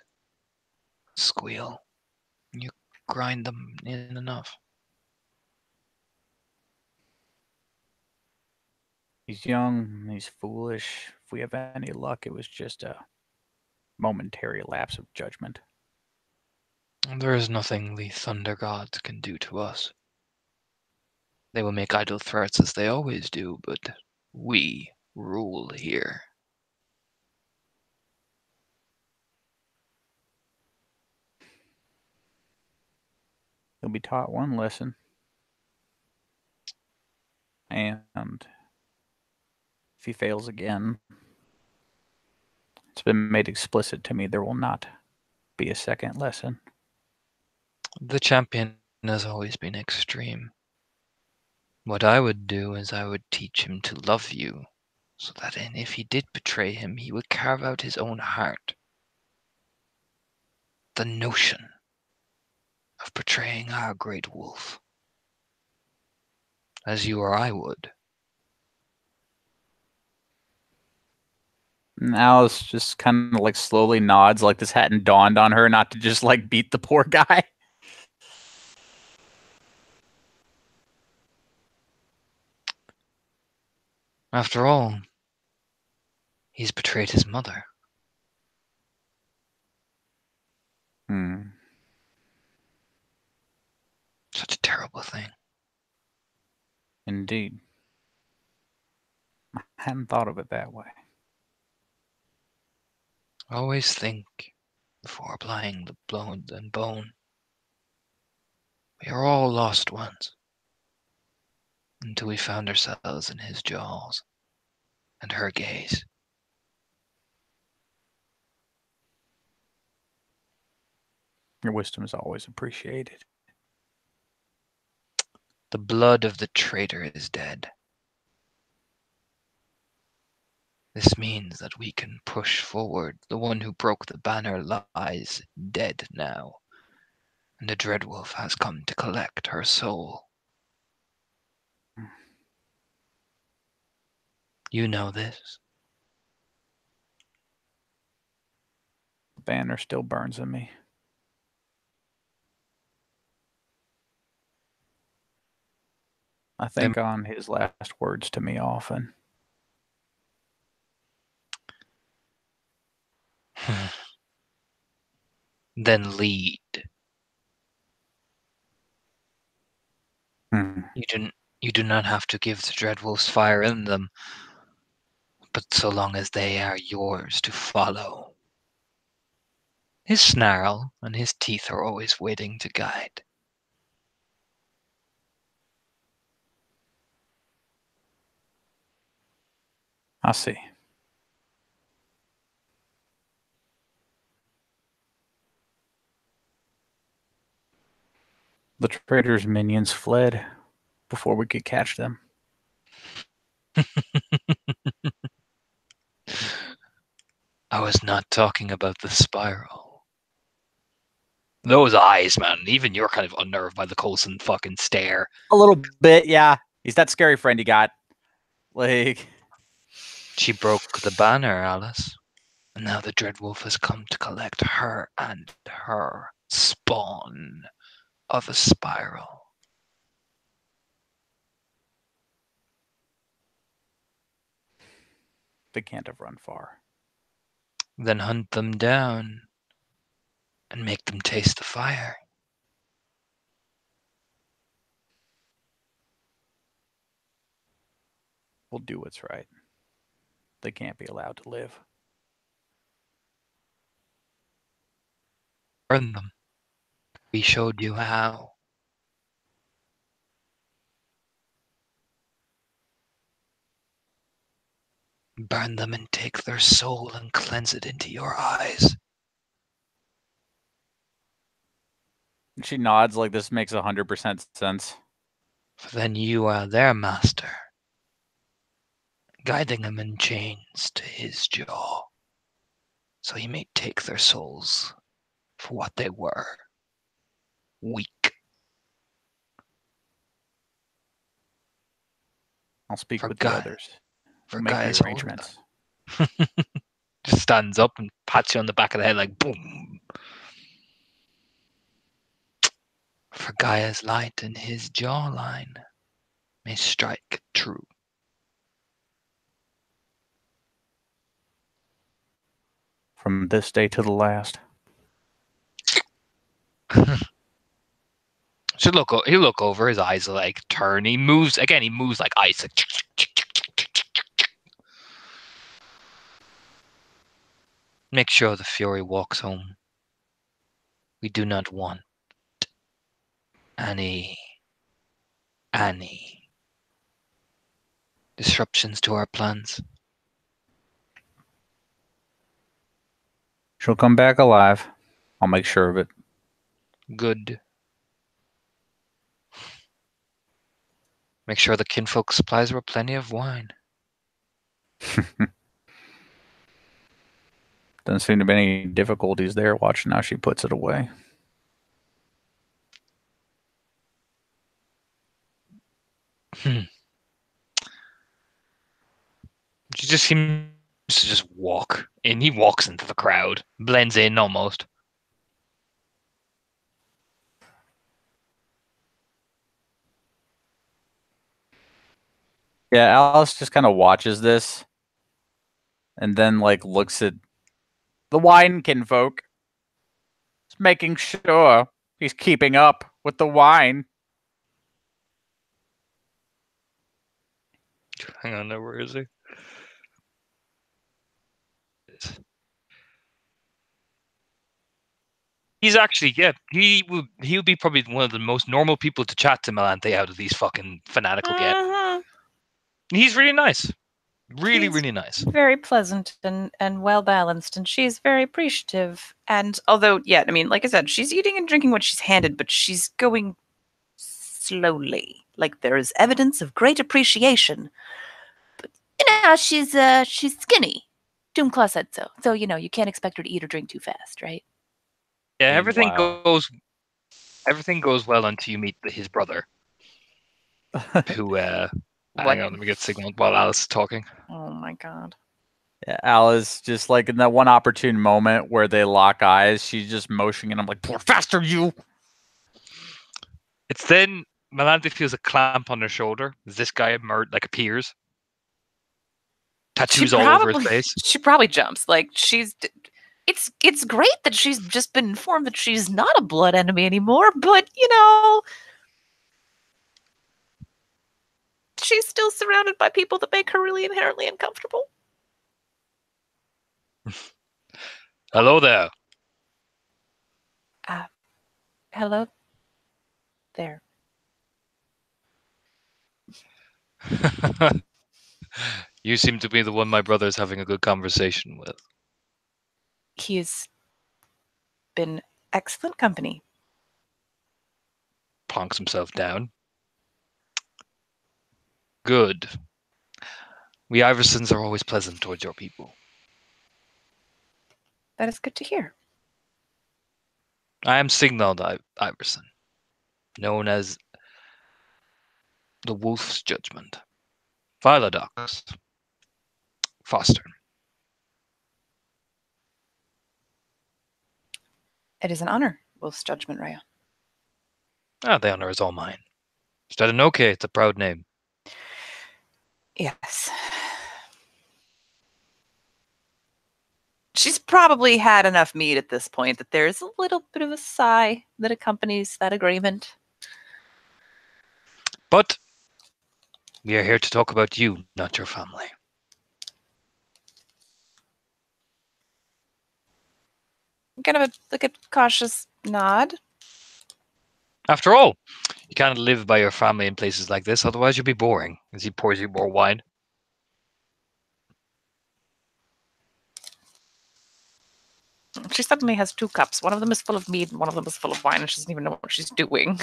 Speaker 4: You grind them in enough.
Speaker 3: He's young, he's foolish. If we have any luck, it was just a momentary lapse of judgment.
Speaker 4: There is nothing the Thunder Gods can do to us. They will make idle threats as they always do, but we rule here.
Speaker 3: He'll be taught one lesson. And if he fails again, it's been made explicit to me there will not be a second lesson.
Speaker 4: The champion has always been extreme. What I would do is I would teach him to love you, so that if he did betray him, he would carve out his own heart. The notion of betraying our great wolf, as you or I would.
Speaker 3: And Alice just kind of like slowly nods, like this hadn't dawned on her not to just like beat the poor guy.
Speaker 4: After all, he's betrayed his mother. Such a terrible thing.
Speaker 3: Indeed. I hadn't thought of it that way.
Speaker 4: Always think before applying the blow and bone. We are all lost ones, until we found ourselves in his jaws and her gaze.
Speaker 3: Your wisdom is always appreciated.
Speaker 4: The blood of the traitor is dead. This means that we can push forward. The one who broke the banner lies dead now, and the Dreadwolf has come to collect her soul. You know this.
Speaker 3: The banner still burns in me. I think on his last words to me often.
Speaker 4: Then lead.
Speaker 3: Hmm.
Speaker 4: You do not have to give the Dreadwolves fire in them, but so long as they are yours to follow. His snarl and his teeth are always waiting to guide.
Speaker 3: I see. The traitor's minions fled before we could catch them.
Speaker 4: I was not talking about the spiral. Those eyes, man. Even you're kind of unnerved by the Coulson fucking stare.
Speaker 3: A little bit, yeah. He's that scary friend you got. Like,
Speaker 4: She broke the banner, Alice. And now the Dreadwolf has come to collect her and her spawn of a spiral.
Speaker 3: they can't have run far.
Speaker 4: Then hunt them down and make them taste the fire.
Speaker 3: We'll do what's right. They can't be allowed to live.
Speaker 4: Burn them. We showed you how. Burn them and take their soul and cleanse it into your eyes.
Speaker 3: She nods like this makes 100% sense.
Speaker 4: For then you are their master, guiding them in chains to his jaw, so he may take their souls for what they were. Weak.
Speaker 3: I'll speak
Speaker 4: For
Speaker 3: with
Speaker 4: Guy-
Speaker 3: the others.
Speaker 4: For
Speaker 3: We'll make
Speaker 4: Gaia's
Speaker 3: the
Speaker 4: holding
Speaker 3: arrangements.
Speaker 4: Just stands up and pats you on the back of the head like boom. For Gaia's light in his jawline may strike true.
Speaker 3: From this day to the last.
Speaker 4: He'll look over, his eyes like turn. He moves again, he moves like ice. Like, make sure the Fury walks home. We do not want any disruptions to our plans.
Speaker 3: She'll come back alive. I'll make sure of it.
Speaker 4: Good. Make sure the kinfolk supplies her plenty of wine.
Speaker 3: Doesn't seem to be any difficulties there watching how she puts it away.
Speaker 4: She just seems to just walk in. He walks into the crowd, blends in almost.
Speaker 3: Yeah, Alice just kind of watches this and then like looks at the wine kinfolk. Just making sure he's keeping up with the wine.
Speaker 4: Hang on, now where is he? He's actually, yeah, he would be probably one of the most normal people to chat to Melante out of these fucking fanatical get. He's really nice. Really,
Speaker 1: He's
Speaker 4: really nice.
Speaker 1: very pleasant and well balanced, and she's very appreciative. And although, yeah, I mean, like I said, she's eating and drinking what she's handed, but she's going slowly. Like there is evidence of great appreciation. But she's skinny. Doomclaw said so. So you can't expect her to eat or drink too fast, right?
Speaker 4: Yeah,
Speaker 3: Meanwhile-
Speaker 4: everything goes well until you meet his brother, who Hang on, let me get signal while Alice is talking.
Speaker 1: Oh my god.
Speaker 3: Yeah, Alice, just like in that one opportune moment where they lock eyes, she's just motioning, and I'm like, "Pour faster, you!"
Speaker 4: It's then Melanthe feels a clamp on her shoulder as this guy appears. Tattoos all over his face.
Speaker 1: She probably jumps. Like it's great that she's just been informed that she's not a blood enemy anymore, but she's still surrounded by people that make her really inherently uncomfortable.
Speaker 4: Hello there.
Speaker 1: Hello there.
Speaker 4: You seem to be the one my brother's having a good conversation with.
Speaker 1: He's been excellent company.
Speaker 4: Plonks himself down. Good. We Iversons are always pleasant towards your people.
Speaker 1: That is good to hear.
Speaker 4: I am Signald Iverson, known as the Wolf's Judgment. Philodox. Foster.
Speaker 1: It is an honor, Wolf's Judgment, Raya.
Speaker 4: The honor is all mine. Stadinoke, it's a proud name.
Speaker 1: Yes. She's probably had enough meat at this point that there's a little bit of a sigh that accompanies that agreement.
Speaker 4: But we are here to talk about you, not your family.
Speaker 1: Kind of a cautious nod.
Speaker 4: After all, you can't live by your family in places like this, otherwise you'll be boring, as he pours you more wine.
Speaker 1: She suddenly has 2 cups. One of them is full of mead and one of them is full of wine, and she doesn't even know what she's doing.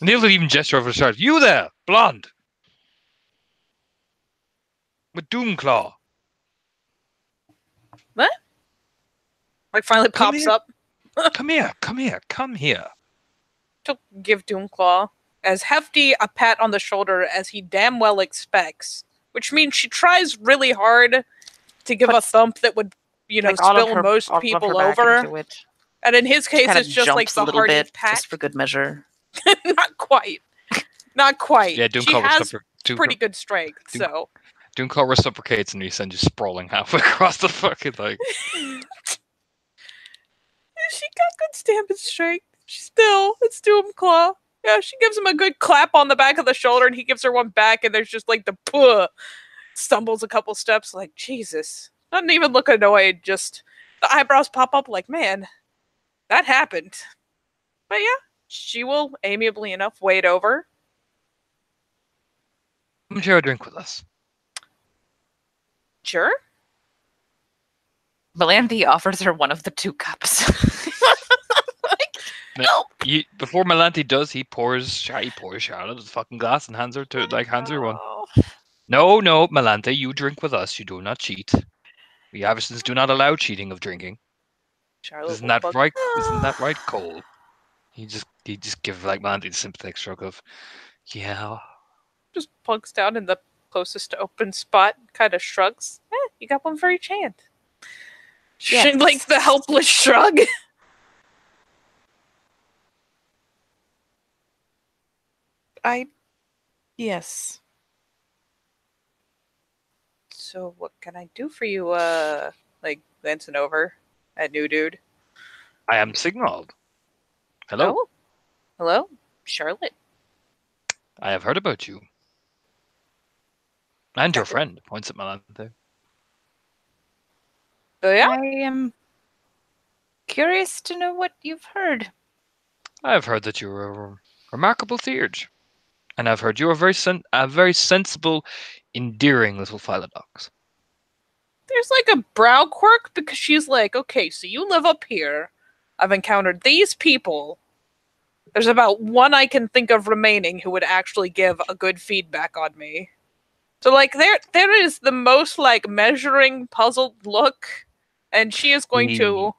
Speaker 4: And he'll even gesture over the shoulder. You there, blonde! With Doomclaw.
Speaker 2: What? Like finally
Speaker 4: Come
Speaker 2: pops
Speaker 4: here.
Speaker 2: up.
Speaker 4: Come here.
Speaker 2: To give Doomclaw as hefty a pat on the shoulder as he damn well expects, which means she tries really hard to give a thump that would, spill most people over. And in his case, it's just like the hearty pat.
Speaker 1: Just for good measure.
Speaker 2: Not quite. Not quite.
Speaker 4: Yeah,
Speaker 2: She has pretty good strength, so.
Speaker 4: Doomclaw reciprocates and he sends you sprawling halfway across the fucking like.
Speaker 2: She got good stamina strength. It's Doomclaw. Yeah, she gives him a good clap on the back of the shoulder, and he gives her one back, and there's just like the puh. Stumbles a couple steps, like, Jesus. Doesn't even look annoyed, just the eyebrows pop up like, man, that happened. But yeah, she will amiably enough wade over.
Speaker 4: Come share a drink with us.
Speaker 2: Sure.
Speaker 1: Melanthe offers her one of the 2 cups.
Speaker 4: Before Melanthe does, he pours Charlotte a fucking glass and hands her one. No, Melanthe, you drink with us. You do not cheat. We Iversons do not allow cheating of drinking.
Speaker 2: Charlotte
Speaker 4: Isn't that right? Isn't that right, Cole? He just gives like Melanthe the sympathetic shrug of, yeah.
Speaker 2: Just plunks down in the closest to open spot, kind of shrugs. You got one for each hand. Yes. Like the helpless shrug.
Speaker 1: Yes.
Speaker 2: So what can I do for you, like glancing over at new dude?
Speaker 4: I am Signald. Hello.
Speaker 2: Oh. Hello, Charlotte.
Speaker 4: I have heard about you. And your friend, points at Melanthe.
Speaker 2: Oh yeah?
Speaker 1: I am curious to know what you've heard.
Speaker 4: I have heard that you're a remarkable theurge. And I've heard you're a very sensible, endearing little Philodox.
Speaker 2: There's like a brow quirk because she's like, okay, so you live up here. I've encountered these people. There's about one I can think of remaining who would actually give a good feedback on me. So like there is the most like measuring, puzzled look, and she is going to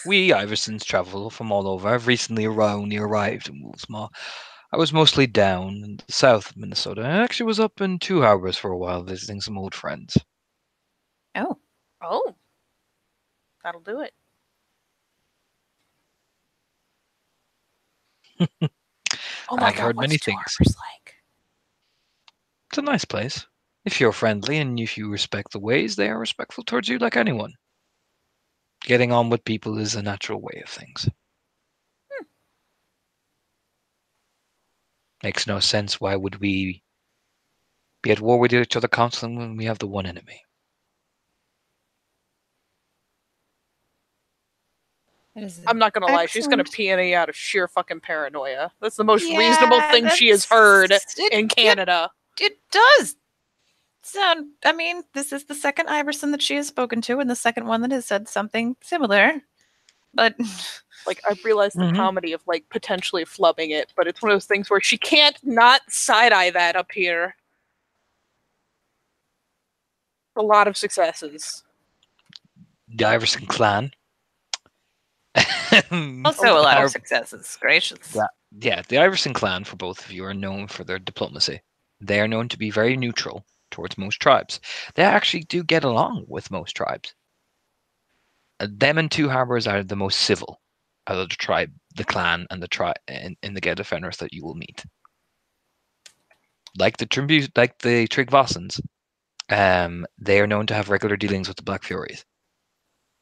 Speaker 4: We Iversons travel from all over. I've recently arrived in Wolfsmaw. I was mostly down in the south of Minnesota. I actually was up in Two Harbors for a while visiting some old friends.
Speaker 1: Oh,
Speaker 2: Oh, that'll do it. Oh my
Speaker 4: I've
Speaker 2: god,
Speaker 4: heard
Speaker 2: what's
Speaker 4: many
Speaker 2: Two
Speaker 4: things.
Speaker 2: Harbors like?
Speaker 4: It's a nice place. If you're friendly and if you respect the ways, they are respectful towards you like anyone. Getting on with people is a natural way of things. Makes no sense. Why would we be at war with each other constantly when we have the one enemy?
Speaker 1: that is
Speaker 2: I'm not gonna lie, she's gonna
Speaker 1: excellent.
Speaker 2: peony out of sheer fucking paranoia. That's the most
Speaker 1: Yeah,
Speaker 2: reasonable thing she has heard in
Speaker 1: It,
Speaker 2: Canada.
Speaker 1: it does sound. I mean, this is the second Iverson that she has spoken to, and the second one that has said something similar. But
Speaker 2: Like, I realized the
Speaker 4: Mhm.
Speaker 2: comedy of, like, potentially flubbing it, but it's one of those things where she can't not side-eye that up here. A lot of successes.
Speaker 4: The Iverson clan.
Speaker 1: also a lot
Speaker 4: Are-
Speaker 1: of successes. Gracious.
Speaker 4: Yeah, the Iverson clan, for both of you, are known for their diplomacy. They are known to be very neutral towards most tribes. They actually do get along with most tribes. Them and Two Harbors are the most civil out of the tribe, the clan, and the tribe in the Geta Fenris that you will meet. Like the Trigvassans, they are known to have regular dealings with the Black Furies,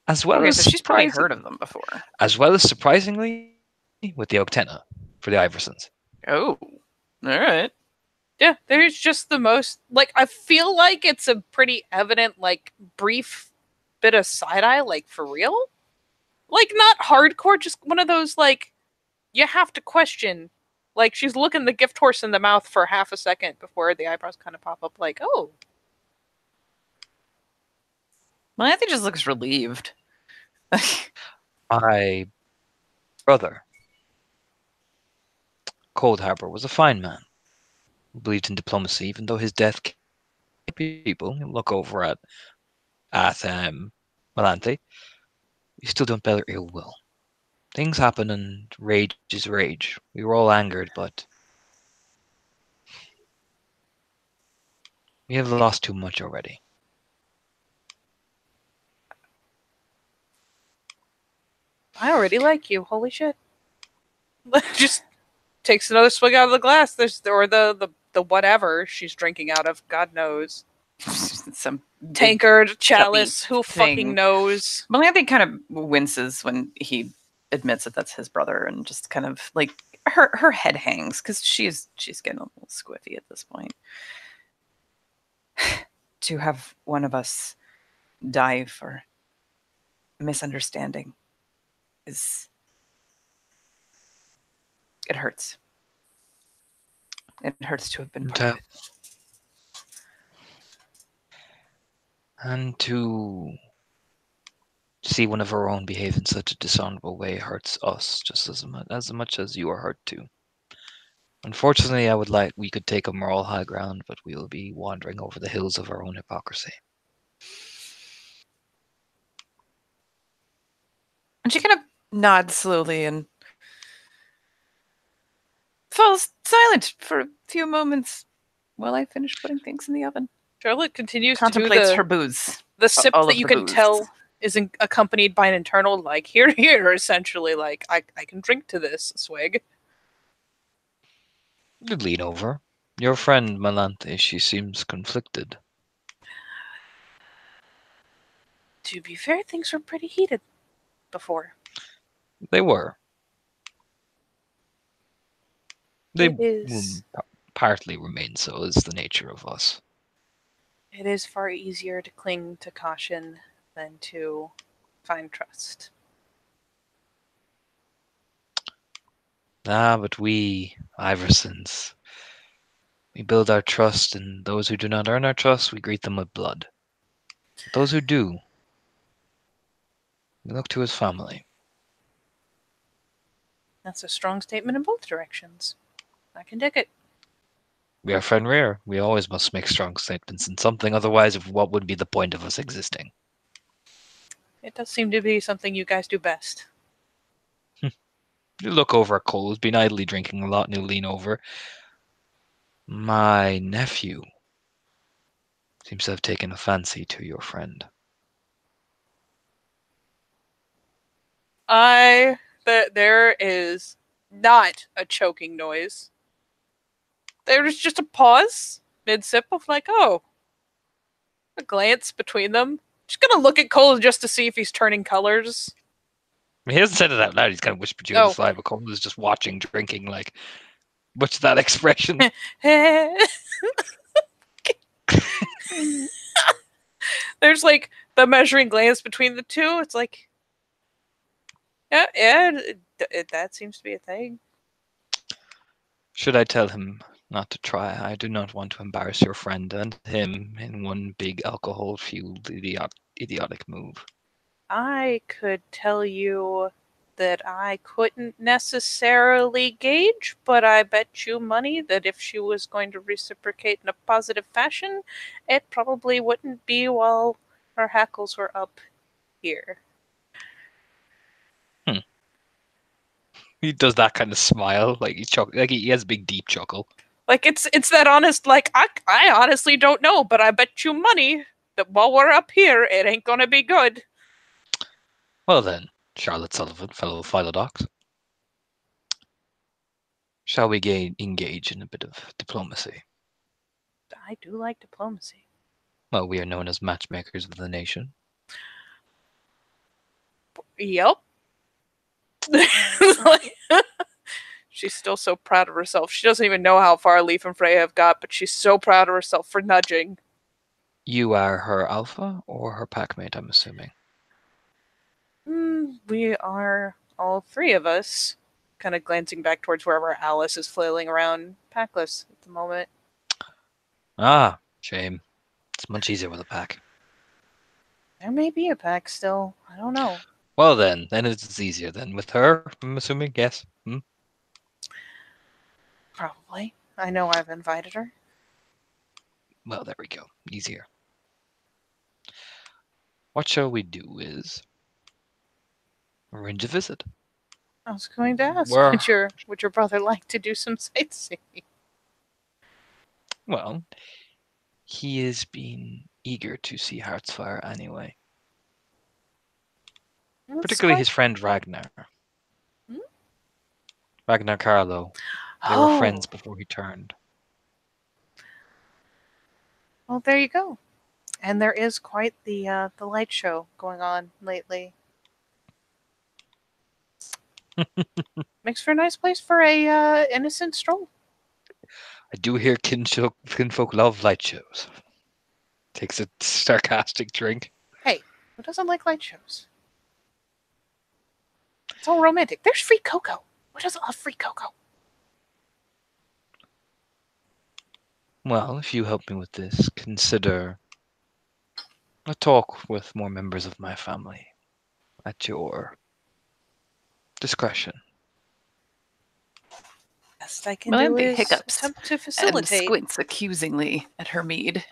Speaker 4: as well
Speaker 1: Okay,
Speaker 4: as
Speaker 1: so she's probably
Speaker 4: surprising-
Speaker 1: heard of them before.
Speaker 4: as well as surprisingly with the Octena for the Iversons.
Speaker 1: Oh, all right.
Speaker 2: Yeah, there's just the most, like, I feel like it's a pretty evident, like, brief bit of side-eye, like, for real? Like, not hardcore, just one of those, like, you have to question. Like, she's looking the gift horse in the mouth for half a second before the eyebrows kind of pop up, like, oh.
Speaker 1: Melanthe just looks relieved.
Speaker 4: My brother, Cold Harbor, was a fine man who believed in diplomacy, even though his death people look over at Melanthe. You still don't bear ill will. Things happen and rage is rage. We were all angered, but we have lost too much already.
Speaker 2: I already like you. Holy shit. Just takes another swig out of the glass. Or the whatever she's drinking out of. God knows.
Speaker 1: Some big
Speaker 2: Tankard, chalice, who
Speaker 1: thing.
Speaker 2: fucking knows?
Speaker 1: Melanthe kind of winces when he admits that that's his brother, and just kind of like her head hangs because she's getting a little squiffy at this point. To have one of us die for misunderstanding is, it hurts. It hurts to have been part of it.
Speaker 4: And to see one of our own behave in such a dishonorable way hurts us just as much as you are hurt too. Unfortunately, I would like we could take a moral high ground, but we will be wandering over the hills of our own hypocrisy.
Speaker 1: And she kind of nods slowly and falls silent for a few moments while I finish putting things in the oven.
Speaker 2: Charlotte continues to do
Speaker 1: Contemplates
Speaker 2: the,
Speaker 1: her booze.
Speaker 2: the sip
Speaker 1: all
Speaker 2: that
Speaker 1: of
Speaker 2: you
Speaker 1: the
Speaker 2: can
Speaker 1: booze.
Speaker 2: tell is accompanied by an internal, like, here, essentially, like, I can drink to this swig.
Speaker 4: You lean over. Your friend Melanthe, she seems conflicted.
Speaker 2: To be fair, things were pretty heated before.
Speaker 4: They were. They
Speaker 2: It is.
Speaker 4: will partly remain so, as the nature of us.
Speaker 2: It is far easier to cling to caution than to find trust.
Speaker 4: But we, Iversons, we build our trust, and those who do not earn our trust, we greet them with blood. Those who do, we look to as family.
Speaker 2: That's a strong statement in both directions. I can dig it.
Speaker 4: We are Fenrir. We always must make strong statements in something, otherwise, what would be the point of us existing?
Speaker 2: It does seem to be something you guys do best.
Speaker 4: You look over at Cole, who's been idly drinking a lot, and you lean over. My nephew seems to have taken a fancy to your friend.
Speaker 2: There is not a choking noise. There's just a pause mid sip of like, oh, a glance between them. Just gonna look at Cole just to see if he's turning colors.
Speaker 4: I mean, he hasn't said it out loud. He's kind of whispered to you on the side, but Cole is just watching, drinking. Like, what's that expression?
Speaker 2: There's like the measuring glance between the two. It's like, yeah, that seems to be a thing.
Speaker 4: Should I tell him not to try? I do not want to embarrass your friend and him in one big alcohol-fueled idiotic move.
Speaker 2: I could tell you that I couldn't necessarily gauge, but I bet you money that if she was going to reciprocate in a positive fashion, it probably wouldn't be while her hackles were up here.
Speaker 4: He does that kind of smile, like he has a big deep chuckle.
Speaker 2: Like it's that honest. Like I honestly don't know, but I bet you money that while we're up here, it ain't gonna be good.
Speaker 4: Well then, Charlotte Sullivan, fellow Philodox, shall we engage in a bit of diplomacy?
Speaker 2: I do like diplomacy.
Speaker 4: Well, we are known as matchmakers of the nation.
Speaker 2: Yep. She's still so proud of herself. She doesn't even know how far Leaf and Freya have got, but she's so proud of herself for nudging.
Speaker 4: You are her alpha or her packmate, I'm assuming.
Speaker 2: We are all three of us. Kind of glancing back towards wherever Alice is flailing around packless at the moment.
Speaker 4: Ah, shame. It's much easier with a pack.
Speaker 2: There may be a pack still. I don't know.
Speaker 4: Well then it's easier then. With her, I'm assuming, yes?
Speaker 2: Probably. I know I've invited her.
Speaker 4: Well, there we go. Easier. What shall we do is arrange a visit.
Speaker 2: I was going to ask,
Speaker 4: Where-
Speaker 2: would your brother like to do some sightseeing?
Speaker 4: Well, he has been eager to see Heartsfire anyway. Particularly his friend Ragnar. Ragnar Carlo. They were friends before he turned.
Speaker 2: Well, there you go. And there is quite the light show going on lately. Makes for a nice place for a innocent stroll.
Speaker 4: I do hear kinfolk love light shows. Takes a sarcastic drink.
Speaker 2: Hey, who doesn't like light shows? It's all romantic. There's free cocoa. Who doesn't love free cocoa?
Speaker 4: Well, if you help me with this, consider a talk with more members of my family at your discretion.
Speaker 2: Best I can do
Speaker 1: Melanthi
Speaker 2: is
Speaker 1: hiccups
Speaker 2: attempt to
Speaker 1: and
Speaker 2: facilitate.
Speaker 1: squints accusingly at her mead.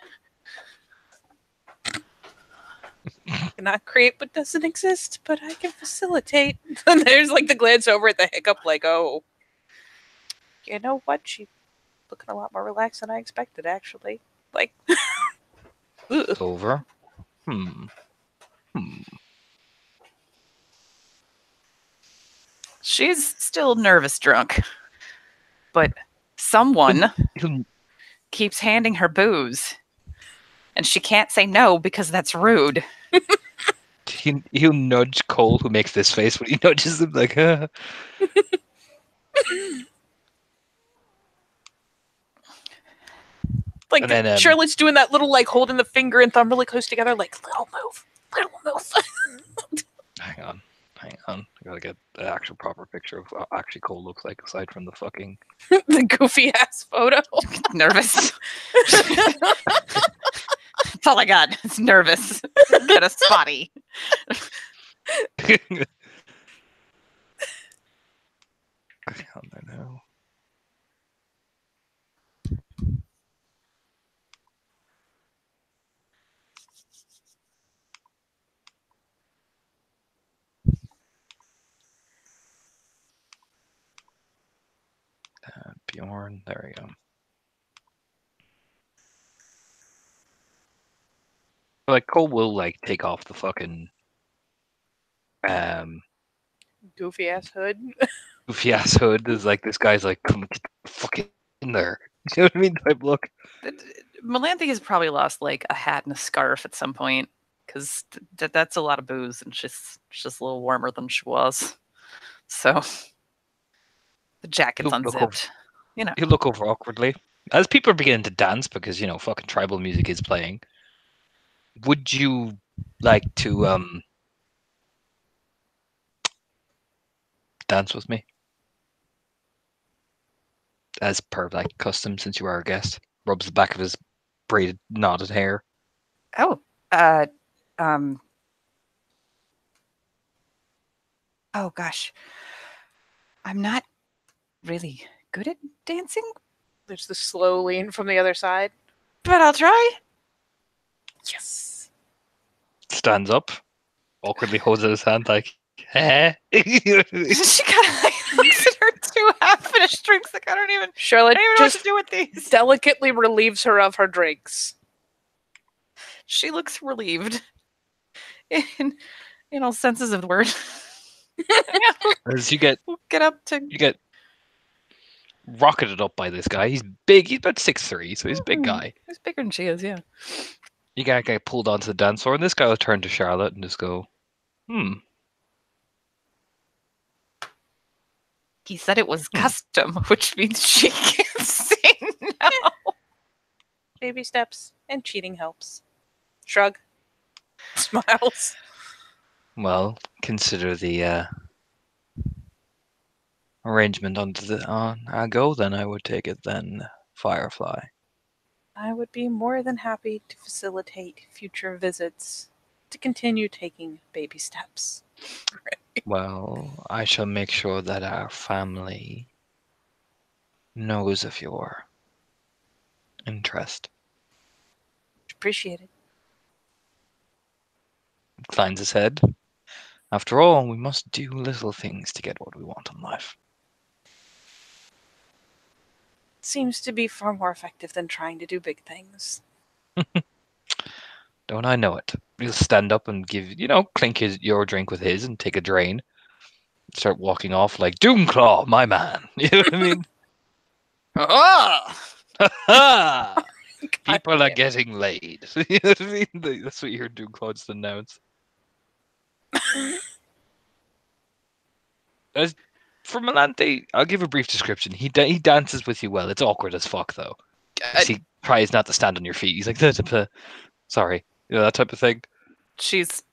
Speaker 2: Cannot create what doesn't exist, but I can facilitate. And there's like the glance over at the hiccup, like, oh, you know what? She's looking a lot more relaxed than I expected, actually. Like,
Speaker 4: It's over.
Speaker 1: She's still nervous drunk, but someone keeps handing her booze, and she can't say no because that's rude.
Speaker 4: He'll nudge Cole, who makes this face when he nudges him, like,
Speaker 2: like
Speaker 4: And then,
Speaker 2: Charlotte's doing that little, like, holding the finger and thumb really close together, like, little move.
Speaker 4: hang on. I gotta get the actual proper picture of what actually Cole looks like, aside from the fucking...
Speaker 2: The goofy ass photo.
Speaker 1: Nervous. That's all I got. It's nervous. Kind of spotty.
Speaker 4: Hang on there now. Bjorn. There we go. Like Cole will like take off the fucking
Speaker 2: Goofy ass hood.
Speaker 4: goofy ass hood. Is like this guy's like come get the fuck in there. You know what I mean? Type look.
Speaker 1: Melanthe has probably lost like a hat and a scarf at some point because that's a lot of booze, and she's just a little warmer than she was. So the jacket's
Speaker 4: Look over.
Speaker 1: unzipped. You know,
Speaker 4: You look over awkwardly as people are beginning to dance because fucking tribal music is playing. Would you like to dance with me? As per like custom, since you are a guest, rubs the back of his braided, knotted hair.
Speaker 1: oh, um, oh gosh, I'm not really good at dancing,
Speaker 2: There's the slow lean from the other side.
Speaker 1: but I'll try.
Speaker 2: Yes.
Speaker 4: Stands up, awkwardly holds out his hand like, eh? You know what I mean?
Speaker 1: She kind of like looks at her two half-finished drinks. Like I don't even
Speaker 2: Charlotte
Speaker 1: know what to
Speaker 2: just
Speaker 1: do with these.
Speaker 2: delicately relieves her of her drinks.
Speaker 1: She looks relieved in all senses of the word.
Speaker 4: As you get
Speaker 1: Get up to
Speaker 4: rocketed up by this guy. He's big. He's about 6'3", so he's a big guy.
Speaker 1: He's bigger than she is, yeah.
Speaker 4: You get pulled onto the dance floor, and this guy will turn to Charlotte and just go,
Speaker 1: He said it was custom, which means she can't say no.
Speaker 2: Baby steps and cheating helps. Shrug. Smiles.
Speaker 4: well, consider the arrangement on I go, then I would take it then, Firefly.
Speaker 2: I would be more than happy to facilitate future visits to continue taking baby steps.
Speaker 4: Well, I shall make sure that our family knows of your interest.
Speaker 2: Appreciate it.
Speaker 4: Inclines his head. After all, we must do little things to get what we want in life.
Speaker 2: Seems to be far more effective than trying to do big things.
Speaker 4: Don't I know it? He'll stand up and give, clink your drink with his and take a drain. Start walking off like, Doomclaw, my man. You know what I mean?
Speaker 1: Ah!
Speaker 4: People are getting laid. You know what I mean? That's what you hear Doomclaw just announce. For Melanthe, I'll give a brief description. He dances with you well. It's awkward as fuck, though. He tries not to stand on your feet. He's like, sorry. That type of thing.
Speaker 1: She's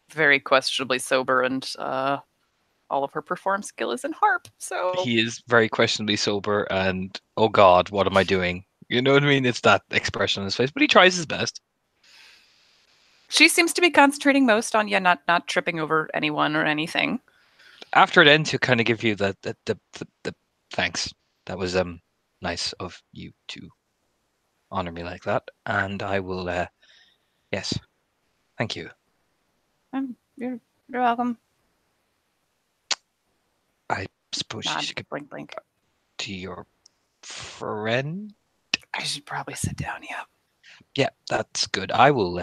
Speaker 1: very questionably sober, and all of her perform skill is in harp. So
Speaker 4: He is very questionably sober, and oh god, what am I doing? You know what I mean? It's that expression on his face, but he tries his best.
Speaker 1: she seems to be concentrating most on not tripping over anyone or anything.
Speaker 4: After it ends, he'll kind of give you the thanks. That was nice of you to honor me like that, and I will. Yes, thank you.
Speaker 1: You're welcome.
Speaker 4: I suppose
Speaker 1: Nod,
Speaker 4: you should get
Speaker 1: blink, blink.
Speaker 4: to your friend.
Speaker 1: I should probably sit down. Yeah.
Speaker 4: Yeah, that's good. I will.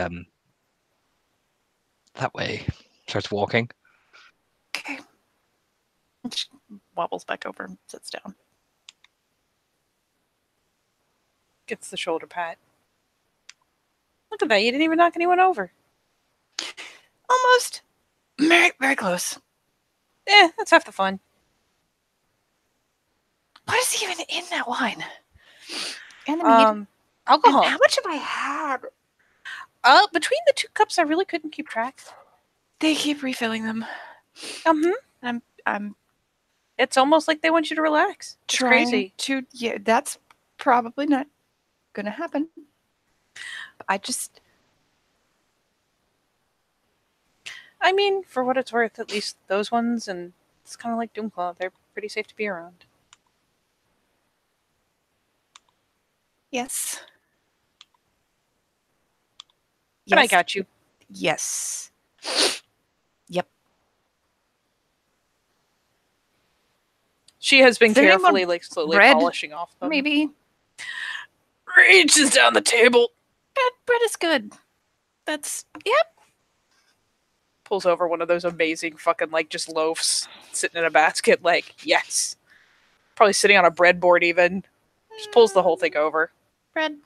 Speaker 4: That way. Starts walking.
Speaker 1: Okay. She wobbles back over and sits down.
Speaker 2: Gets the shoulder pat. Look at that. You didn't even knock anyone over.
Speaker 1: Almost. Very, very close.
Speaker 2: That's half the fun.
Speaker 1: What is even in that wine? And the mead. And
Speaker 2: Alcohol.
Speaker 1: how much have I had?
Speaker 2: Between the 2 cups, I really couldn't keep track.
Speaker 1: They keep refilling them. I'm
Speaker 2: It's almost like they want you to relax. It's
Speaker 1: trying
Speaker 2: crazy.
Speaker 1: to. Yeah, that's probably not gonna happen.
Speaker 2: I mean, for what it's worth, at least those ones, and it's kind of like Doomclaw. They're pretty safe to be around.
Speaker 1: Yes.
Speaker 2: But I got you.
Speaker 1: Yes. Yep.
Speaker 2: She has been
Speaker 1: Is there any more
Speaker 2: carefully, like, slowly
Speaker 1: bread?
Speaker 2: polishing off them.
Speaker 1: Maybe.
Speaker 2: Reaches down the table.
Speaker 1: Bread is good. That's, yep.
Speaker 2: Pulls over one of those amazing fucking, like, just loaves sitting in a basket. Like, yes. Probably sitting on a breadboard even. Just pulls the whole thing over.
Speaker 1: Bread.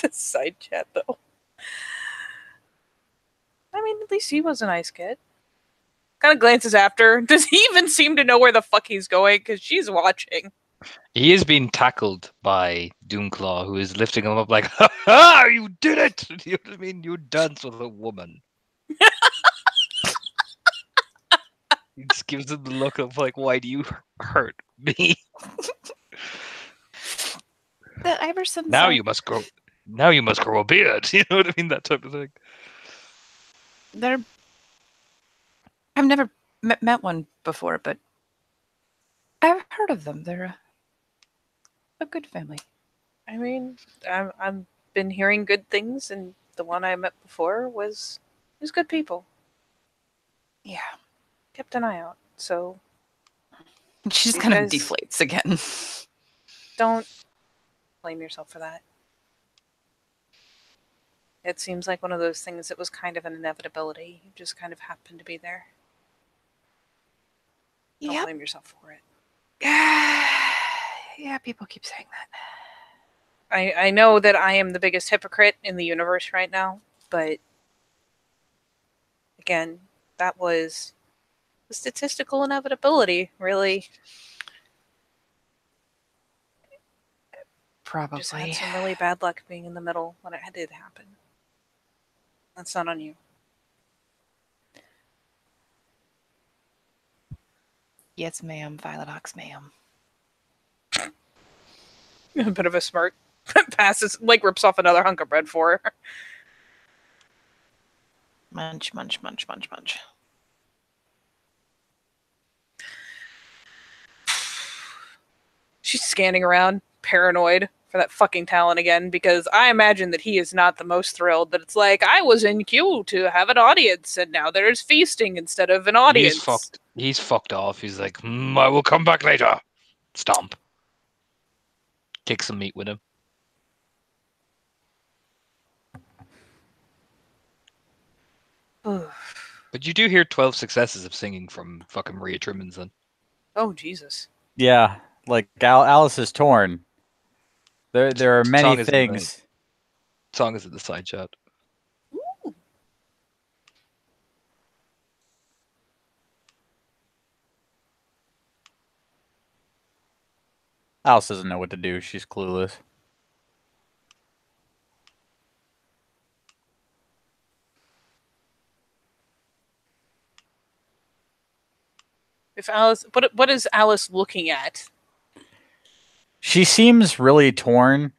Speaker 2: The side chat, though. I mean, at least he was a nice kid. Kind of glances after. Does he even seem to know where the fuck he's going? Because she's watching.
Speaker 4: He is being tackled by Doonclaw, who is lifting him up like, "Ha ha! You did it! You know what I mean? You danced with a woman." He just gives him the look of like, "Why do you hurt me?
Speaker 1: The Iversons.
Speaker 4: Now you must grow. Now you must grow a beard." You know what I mean? That type of thing.
Speaker 1: They're. I've never met one before, but I've heard of them. They're a good family.
Speaker 2: I mean, I've been hearing good things, and the one I met before was good people.
Speaker 1: Yeah.
Speaker 2: Kept an eye out. So
Speaker 1: She just
Speaker 2: You
Speaker 1: kind of
Speaker 2: guys-
Speaker 1: deflates again.
Speaker 2: don't blame yourself for that. It seems like one of those things that was kind of an inevitability. You just kind of happened to be there. Don't
Speaker 1: Yep.
Speaker 2: blame yourself for it.
Speaker 1: Yeah, people keep saying that.
Speaker 2: I know that I am the biggest hypocrite in the universe right now, but again, that was the statistical inevitability, really.
Speaker 1: Probably.
Speaker 2: Just had some really bad luck being in the middle when it did happen. That's not on you.
Speaker 1: Yes, ma'am. Violet Ox, ma'am.
Speaker 2: A bit of a smirk. Passes, like, rips off another hunk of bread for her.
Speaker 1: Munch, munch, munch, munch, munch.
Speaker 2: She's scanning around, paranoid for that fucking talent again, because I imagine that he is not the most thrilled that it's like, I was in queue to have an audience, and now there's feasting instead of an audience.
Speaker 4: He's fucked off. He's like, I will come back later. Stomp. Kick some meat with him. But you do hear 12 successes of singing from fucking Maria Trimmins then.
Speaker 2: Oh, Jesus.
Speaker 3: Yeah, like Alice is torn. There are many
Speaker 4: Song is in the-
Speaker 3: things.
Speaker 4: Song is in the side chat.
Speaker 3: Alice doesn't know what to do. She's clueless.
Speaker 2: If Alice, what is Alice looking at?
Speaker 3: She seems really torn.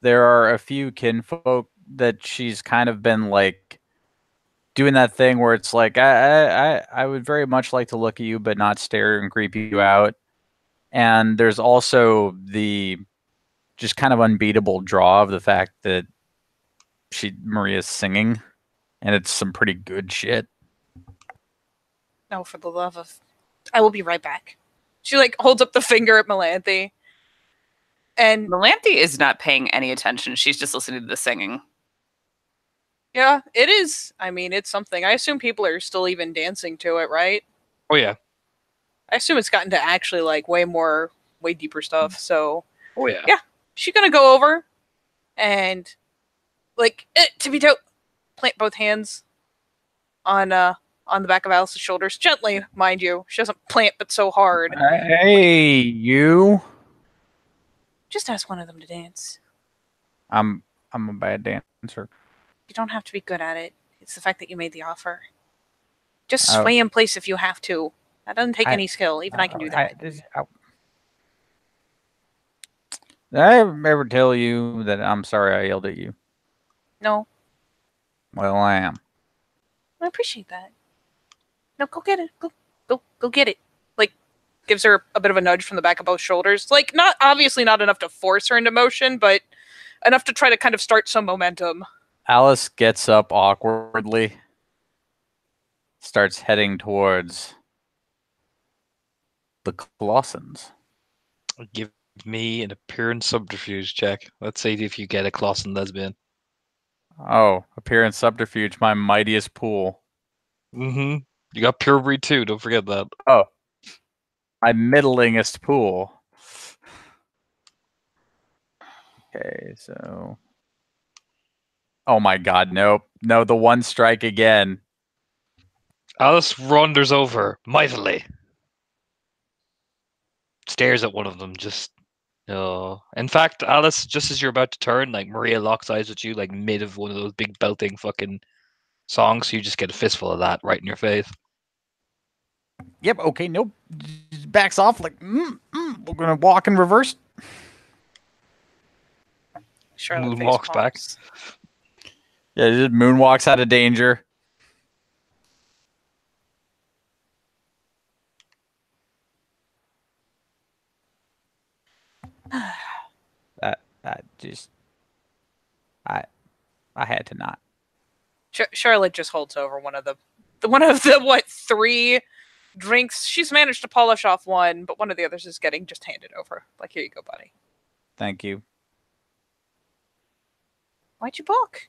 Speaker 3: There are a few kinfolk that she's kind of been like doing that thing where it's like I would very much like to look at you but not stare and creep you out. And there's also the just kind of unbeatable draw of the fact that Maria's singing, and it's some pretty good shit.
Speaker 2: No, for the love of... I will be right back. She, like, holds up the finger at Melanthe. And,
Speaker 1: Melanthe is not paying any attention. She's just listening to the singing.
Speaker 2: yeah, it is. I mean, it's something. I assume people are still even dancing to it, right?
Speaker 4: Oh, yeah.
Speaker 2: I assume it's gotten to actually, like, way deeper stuff, so...
Speaker 4: Oh, yeah.
Speaker 2: Yeah. She's gonna go over and, like, tippy toe, plant both hands on the back of Alice's shoulders. Gently, mind you. She doesn't plant, but so hard.
Speaker 3: Hey, you!
Speaker 2: Just ask one of them to dance.
Speaker 3: I'm a bad dancer.
Speaker 2: You don't have to be good at it. It's the fact that you made the offer. Just
Speaker 3: Oh.
Speaker 2: sway in place if you have to. That doesn't take
Speaker 3: I-
Speaker 2: any skill. Even I can do that.
Speaker 3: Did I ever tell you that I'm sorry I yelled at you?
Speaker 2: No,
Speaker 3: Well, I am.
Speaker 2: I appreciate that. No, go get it. Go get it. Like, gives her a bit of a nudge from the back of both shoulders. Like, obviously not enough to force her into motion, but enough to try to kind of start some momentum.
Speaker 3: Alice gets up awkwardly starts heading towards the Colossans.
Speaker 4: Give me an appearance subterfuge check. Let's see if you get a Clausen lesbian.
Speaker 3: Oh, appearance subterfuge, my mightiest pool.
Speaker 4: Mm-hmm. You got pure breed too. Don't forget that.
Speaker 3: Oh, my middlingest pool. Okay, so. Oh my god, nope. No, the one strike again.
Speaker 4: Alice wanders over mightily, stares at one of them. Just no. In fact, Alice, just as you're about to turn, like Maria locks eyes with you, like mid of one of those big belting fucking songs. So you just get a fistful of that right in your face.
Speaker 3: Yep, okay, nope. Just backs off like, we're gonna walk in reverse.
Speaker 2: Charlotte face
Speaker 4: Walks back.
Speaker 2: palms.
Speaker 3: Yeah, just moonwalks out of danger. I had to not.
Speaker 2: Charlotte just holds over one of the what 3 drinks. She's managed to polish off one, but one of the others is getting just handed over. Like, here you go, buddy.
Speaker 3: Thank you.
Speaker 2: Why'd you balk?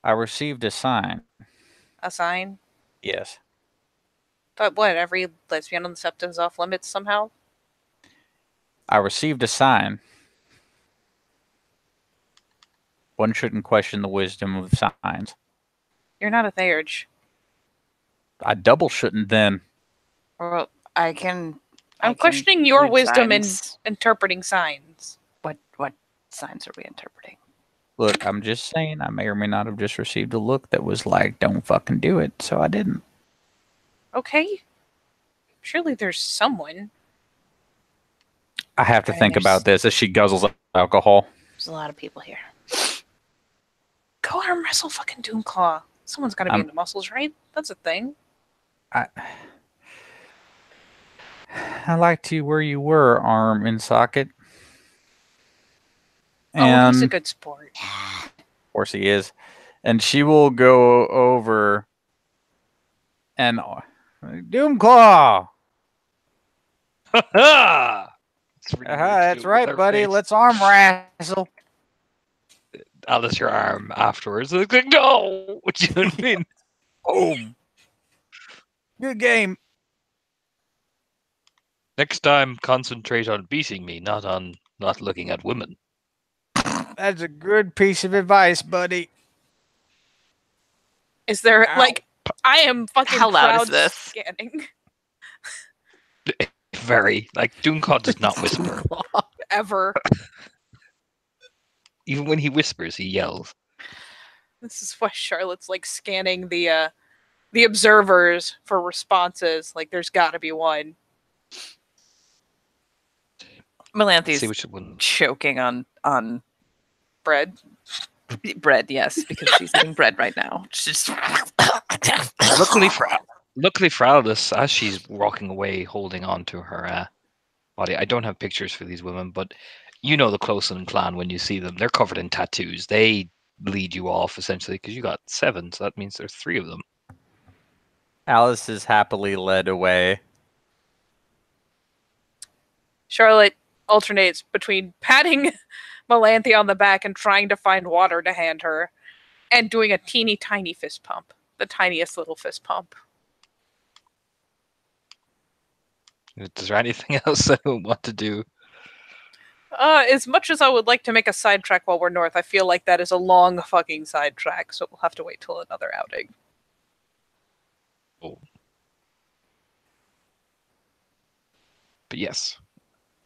Speaker 3: I received a sign.
Speaker 2: A sign?
Speaker 3: Yes.
Speaker 2: But what? Every lesbian on the Sept is off limits somehow?
Speaker 3: I received a sign. One shouldn't question the wisdom of signs.
Speaker 2: You're not a Theurge.
Speaker 3: I double shouldn't then.
Speaker 1: Well, I can
Speaker 2: questioning your
Speaker 1: read
Speaker 2: wisdom in
Speaker 1: signs.
Speaker 2: interpreting signs.
Speaker 1: What signs are we interpreting?
Speaker 3: Look, I'm just saying I may or may not have just received a look that was like, don't fucking do it, so I didn't.
Speaker 2: Okay. Surely there's someone.
Speaker 3: I have to
Speaker 1: Right,
Speaker 3: think
Speaker 1: there's-
Speaker 3: about this as she guzzles alcohol.
Speaker 1: There's a lot of people here.
Speaker 2: Go arm wrestle fucking Doomclaw. Someone's got to be
Speaker 3: I'm-
Speaker 2: into muscles, right? That's a thing.
Speaker 3: I liked you where you were, arm in socket.
Speaker 2: Oh, he's a
Speaker 3: And
Speaker 2: good sport.
Speaker 3: of course he is. And she will go over and Doomclaw.
Speaker 4: That's really weird to
Speaker 3: That's
Speaker 4: do
Speaker 3: right,
Speaker 4: with her
Speaker 3: buddy.
Speaker 4: face.
Speaker 3: Let's arm wrestle.
Speaker 4: Alice your arm afterwards. Like, no, what do you mean?
Speaker 3: Boom. Good game.
Speaker 4: Next time, concentrate on beating me, not on not looking at women.
Speaker 3: That's a good piece of advice, buddy.
Speaker 2: Is there
Speaker 3: Ow.
Speaker 2: like I am fucking
Speaker 1: How loud is
Speaker 2: crowd
Speaker 1: this?
Speaker 2: scanning
Speaker 4: Very. Like, Doomclaw does not whisper.
Speaker 2: ever.
Speaker 4: Even when he whispers, he yells.
Speaker 2: This is why Charlotte's like scanning the observers for responses. Like, there's got to be one.
Speaker 4: See
Speaker 1: Melanthi's
Speaker 4: which one.
Speaker 1: choking on
Speaker 2: Bread.
Speaker 1: bread, yes, because she's eating bread right now. She's
Speaker 4: Luckily for Alice, as she's walking away, holding on to her body. I don't have pictures for these women, but you know the Closen clan when you see them. They're covered in tattoos. They lead you off essentially because you got 7, so that means there's 3 of them.
Speaker 3: Alice is happily led away.
Speaker 2: Charlotte alternates between patting Melanthe on the back and trying to find water to hand her, and doing a teeny tiny fist pump. The tiniest little fist pump.
Speaker 4: Is there anything else I want to do?
Speaker 2: As much as I would like to make a sidetrack while we're north, I feel like that is a long fucking sidetrack, so we'll have to wait till another outing.
Speaker 4: Oh. But yes.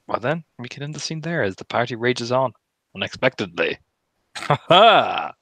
Speaker 4: Well then, we can end the scene there as the party rages on. Unexpectedly. Ha ha!